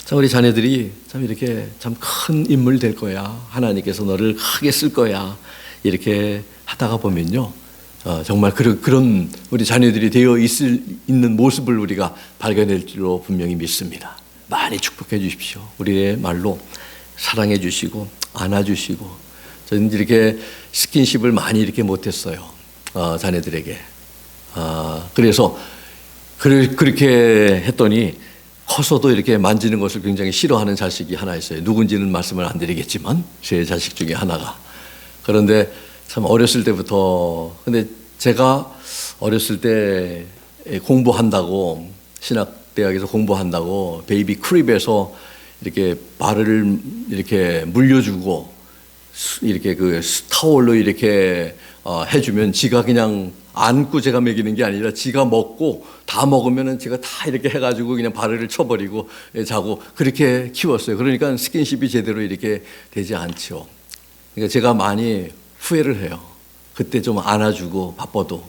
참 우리 자녀들이 참 이렇게 참 큰 인물 될 거야. 하나님께서 너를 크게 쓸 거야. 이렇게 하다가 보면요. 정말 그런 우리 자녀들이 되어 있는 모습을 우리가 발견할 줄로 분명히 믿습니다. 많이 축복해 주십시오. 우리의 말로 사랑해 주시고 안아주시고. 저는 이렇게 스킨십을 많이 이렇게 못했어요. 자녀들에게. 그래서 그렇게 했더니 커서도 이렇게 만지는 것을 굉장히 싫어하는 자식이 하나 있어요. 누군지는 말씀을 안 드리겠지만 제 자식 중에 하나가. 그런데 참 어렸을 때부터, 근데 제가 어렸을 때 공부한다고, 신학대학에서 공부한다고 베이비 크립에서 이렇게 발을 이렇게 물려주고 이렇게 그 타월로 이렇게 해주면 지가 그냥 안고 제가 먹이는 게 아니라 지가 먹고 다 먹으면은 제가 다 이렇게 해가지고 그냥 발을 쳐버리고 자고 그렇게 키웠어요. 그러니까 스킨십이 제대로 이렇게 되지 않죠. 그러니까 제가 많이 후회를 해요. 그때 좀 안아주고 바빠도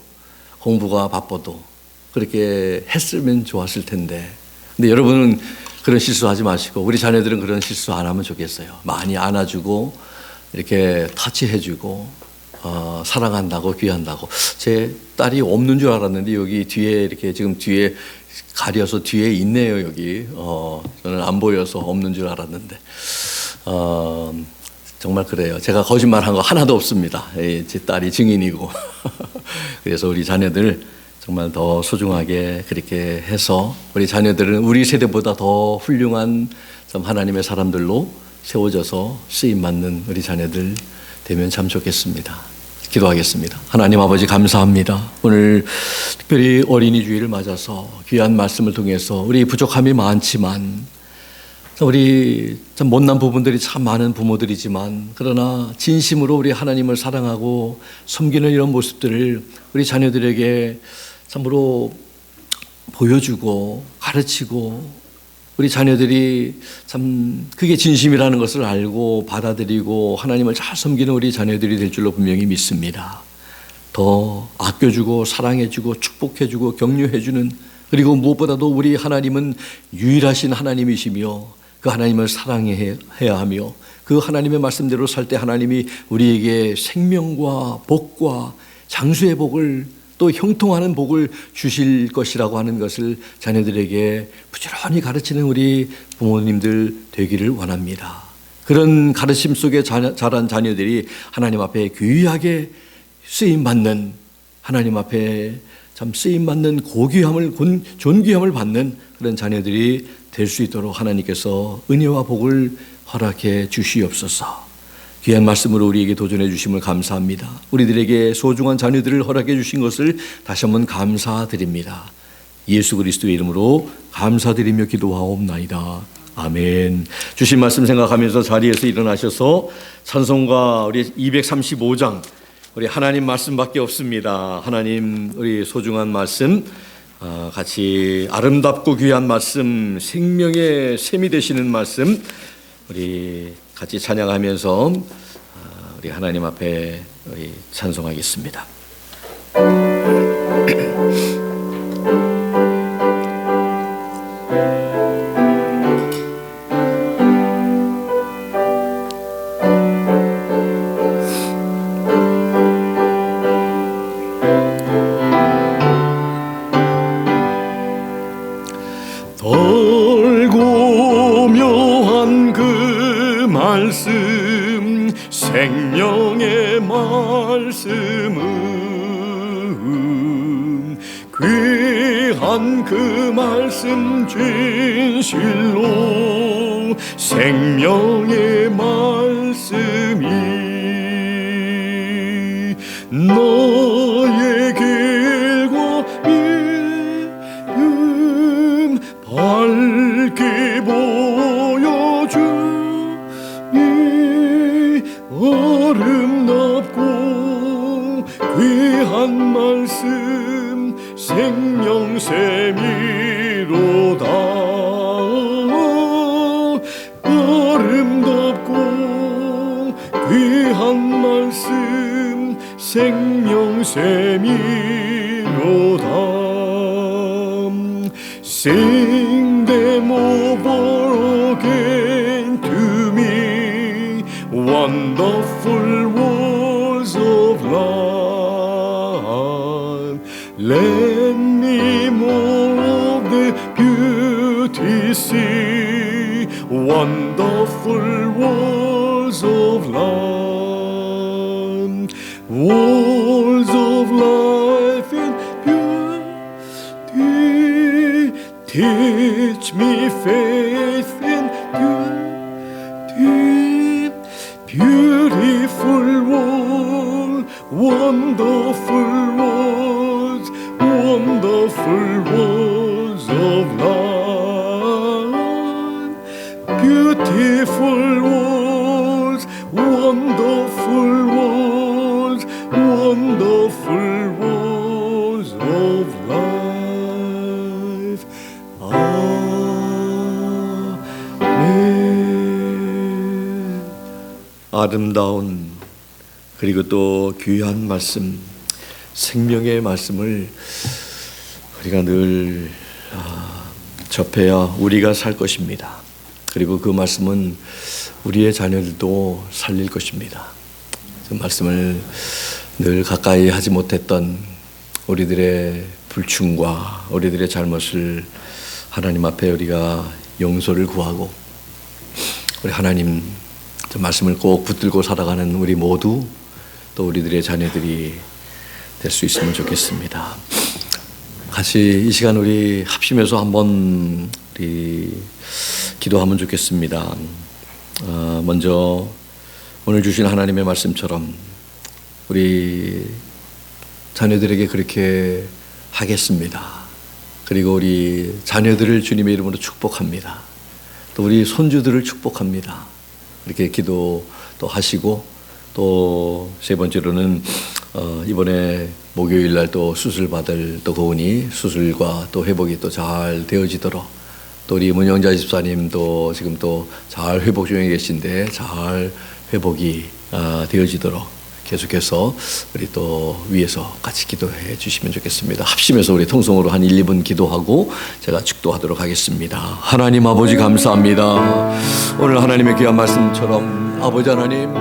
공부가 바빠도 그렇게 했으면 좋았을 텐데. 근데 여러분은 그런 실수하지 마시고 우리 자녀들은 그런 실수 안 하면 좋겠어요. 많이 안아주고 이렇게 터치해주고 사랑한다고 귀한다고. 제 딸이 없는 줄 알았는데 여기 뒤에 이렇게 지금 뒤에 가려서 뒤에 있네요. 여기 저는 안 보여서 없는 줄 알았는데 정말 그래요. 제가 거짓말한 거 하나도 없습니다. 제 딸이 증인이고 그래서 우리 자녀들 정말 더 소중하게 그렇게 해서 우리 자녀들은 우리 세대보다 더 훌륭한 참 하나님의 사람들로 세워져서 쓰임받는 우리 자녀들 되면 참 좋겠습니다. 기도하겠습니다. 하나님 아버지 감사합니다. 오늘 특별히 어린이 주일을 맞아서 귀한 말씀을 통해서 우리 부족함이 많지만 우리 참 못난 부분들이 참 많은 부모들이지만 그러나 진심으로 우리 하나님을 사랑하고 섬기는 이런 모습들을 우리 자녀들에게 참으로 보여주고 가르치고 우리 자녀들이 참 그게 진심이라는 것을 알고 받아들이고 하나님을 잘 섬기는 우리 자녀들이 될 줄로 분명히 믿습니다. 더 아껴주고 사랑해주고 축복해주고 격려해주는, 그리고 무엇보다도 우리 하나님은 유일하신 하나님이시며 그 하나님을 사랑해야 하며 그 하나님의 말씀대로 살 때 하나님이 우리에게 생명과 복과 장수의 복을 또 형통하는 복을 주실 것이라고 하는 것을 자녀들에게 부지런히 가르치는 우리 부모님들 되기를 원합니다. 그런 가르침 속에 자란 자녀들이 하나님 앞에 귀하게 쓰임받는, 하나님 앞에 참 쓰임받는 고귀함을, 존귀함을 받는 그런 자녀들이 될 수 있도록 하나님께서 은혜와 복을 허락해 주시옵소서. 귀한 말씀으로 우리에게 도전해 주심을 감사합니다. 우리들에게 소중한 자녀들을 허락해 주신 것을 다시 한번 감사드립니다. 예수 그리스도의 이름으로 감사드리며 기도하옵나이다. 아멘. 주신 말씀 생각하면서 자리에서 일어나셔서 찬송가 우리 235장 우리 하나님 말씀밖에 없습니다. 하나님 우리 소중한 말씀 같이 아름답고 귀한 말씀, 생명의 샘이 되시는 말씀 우리 같이 찬양하면서 우리 하나님 앞에 우리 찬송하겠습니다. 돌고 묘한 그 말씀, 생명의 말씀은 귀한 그 말씀 진실로 생명의 말씀이 너의 길과 믿음 밝게 보여주니 아름답고 귀한 말씀 생명샘이로다. 아름답고 귀한 말씀 생명 Sing them over again to me, wonderful words of love. Let me more of the beauty see, wonderful words of love, words of life and beauty. Teach me faith and beauty, beautiful world, wonderful words, wonderful words of love, beautiful words, wonderful words, wonderful words of life. 아멘. 아름다운 그리고 또 귀한 말씀, 생명의 말씀을 우리가 늘 접해야 우리가 살 것입니다. 그리고 그 말씀은 우리의 자녀들도 살릴 것입니다. 그 말씀을 늘 가까이 하지 못했던 우리들의 불충과 우리들의 잘못을 하나님 앞에 우리가 용서를 구하고, 우리 하나님 그 말씀을 꼭 붙들고 살아가는 우리 모두, 또 우리들의 자녀들이 될 수 있으면 좋겠습니다. 같이 이 시간 우리 합심해서 한번 우리 기도하면 좋겠습니다. 먼저 오늘 주신 하나님의 말씀처럼 우리 자녀들에게 그렇게 하겠습니다. 그리고 우리 자녀들을 주님의 이름으로 축복합니다. 또 우리 손주들을 축복합니다. 이렇게 기도 또 하시고, 또 세 번째로는 이번에 목요일 날 또 수술 받을 또 고은이 수술과 또 회복이 또 잘 되어지도록, 또 우리 문영자 집사님도 지금 또 잘 회복 중에 계신데 잘 회복이 되어지도록 계속해서 우리 또 위에서 같이 기도해 주시면 좋겠습니다. 합심해서 우리 통성으로 한 1, 2분 기도하고 제가 축도하도록 하겠습니다. 하나님 아버지 감사합니다. 오늘 하나님의 귀한 말씀처럼 아버지 하나님,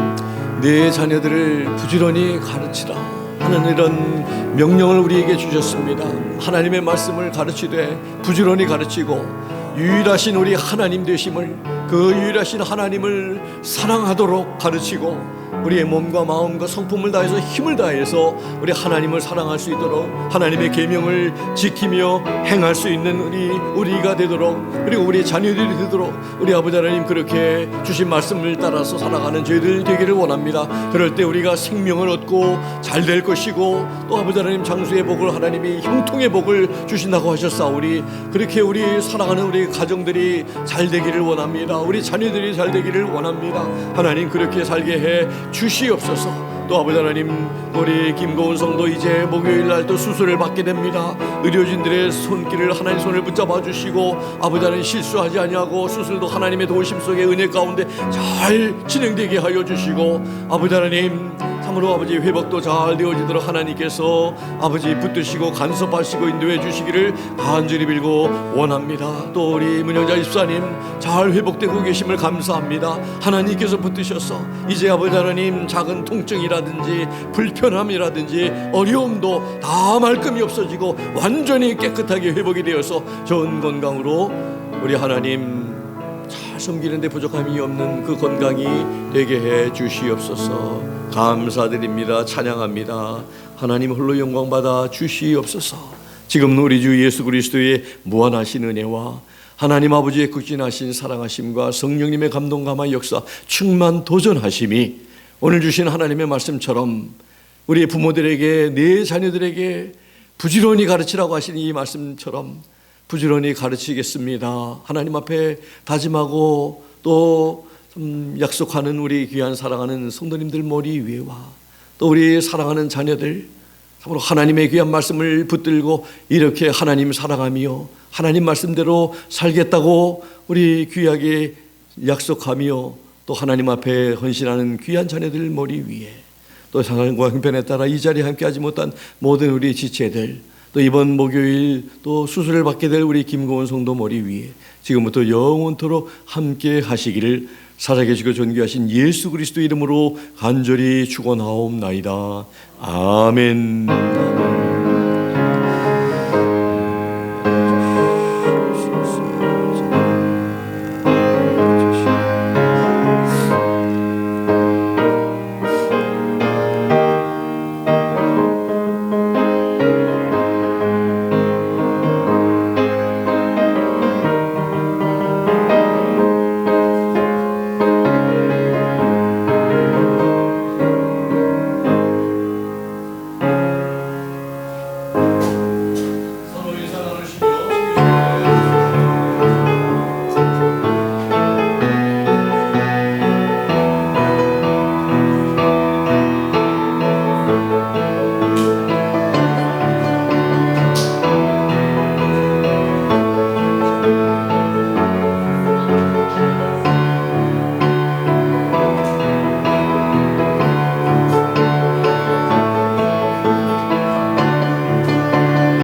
내 자녀들을 부지런히 가르치라 하는 이런 명령을 우리에게 주셨습니다. 하나님의 말씀을 가르치되 부지런히 가르치고, 유일하신 우리 하나님 되심을, 그 유일하신 하나님을 사랑하도록 가르치고, 우리의 몸과 마음과 성품을 다해서 힘을 다해서 우리 하나님을 사랑할 수 있도록, 하나님의 계명을 지키며 행할 수 있는 우리가 되도록, 그리고 우리 자녀들이 되도록 우리 아버지 하나님 그렇게 주신 말씀을 따라서 살아가는 저희들 되기를 원합니다. 그럴 때 우리가 생명을 얻고 잘 될 것이고, 또 아버지 하나님 장수의 복을, 하나님이 형통의 복을 주신다고 하셨사오니, 그렇게 우리 살아가는 우리 가정들이 잘 되기를 원합니다. 우리 자녀들이 잘 되기를 원합니다. 하나님 그렇게 살게 해 주시옵소서. 또 아버지 하나님, 우리 김고은 성도 이제 목요일 날 또 수술을 받게 됩니다. 의료진들의 손길을, 하나님 손을 붙잡아 주시고, 아버지 하나님 실수하지 아니하고 수술도 하나님의 도우심 속에 은혜 가운데 잘 진행되게 하여 주시고, 아버지 하나님 참으로 아버지 회복도 잘 되어지도록 하나님께서 아버지 붙드시고 간섭하시고 인도해 주시기를 간절히 빌고 원합니다. 또 우리 문영자 집사님 잘 회복되고 계심을 감사합니다. 하나님께서 붙드셔서 이제 아버지 하나님 작은 통증이라든지 불편함이라든지 어려움도 다 말끔히 없어지고 완전히 깨끗하게 회복이 되어서 좋은 건강으로 우리 하나님 잘 섬기는 데 부족함이 없는 그 건강이 되게 해 주시옵소서. 감사드립니다. 찬양합니다. 하나님 홀로 영광받아 주시옵소서. 지금 우리 주 예수 그리스도의 무한하신 은혜와 하나님 아버지의 극진하신 사랑하심과 성령님의 감동 감화 역사 충만 도전하심이 오늘 주신 하나님의 말씀처럼 우리 부모들에게, 내 자녀들에게 부지런히 가르치라고 하신 이 말씀처럼 부지런히 가르치겠습니다. 하나님 앞에 다짐하고 또 약속하는 우리 귀한 사랑하는 성도님들 머리 위에와 또 우리 사랑하는 자녀들, 참으로 하나님의 귀한 말씀을 붙들고 이렇게 하나님 사랑하며 하나님 말씀대로 살겠다고 우리 귀하게 약속하며 또 하나님 앞에 헌신하는 귀한 자녀들 머리 위에, 또 상황과 형편에 따라 이 자리에 함께하지 못한 모든 우리 지체들, 또 이번 목요일 또 수술을 받게 될 우리 김고은 성도 머리 위에 지금부터 영원토록 함께 하시기를 살아계시고 존귀하신 예수 그리스도 이름으로 간절히 축원하옵나이다. 아멘.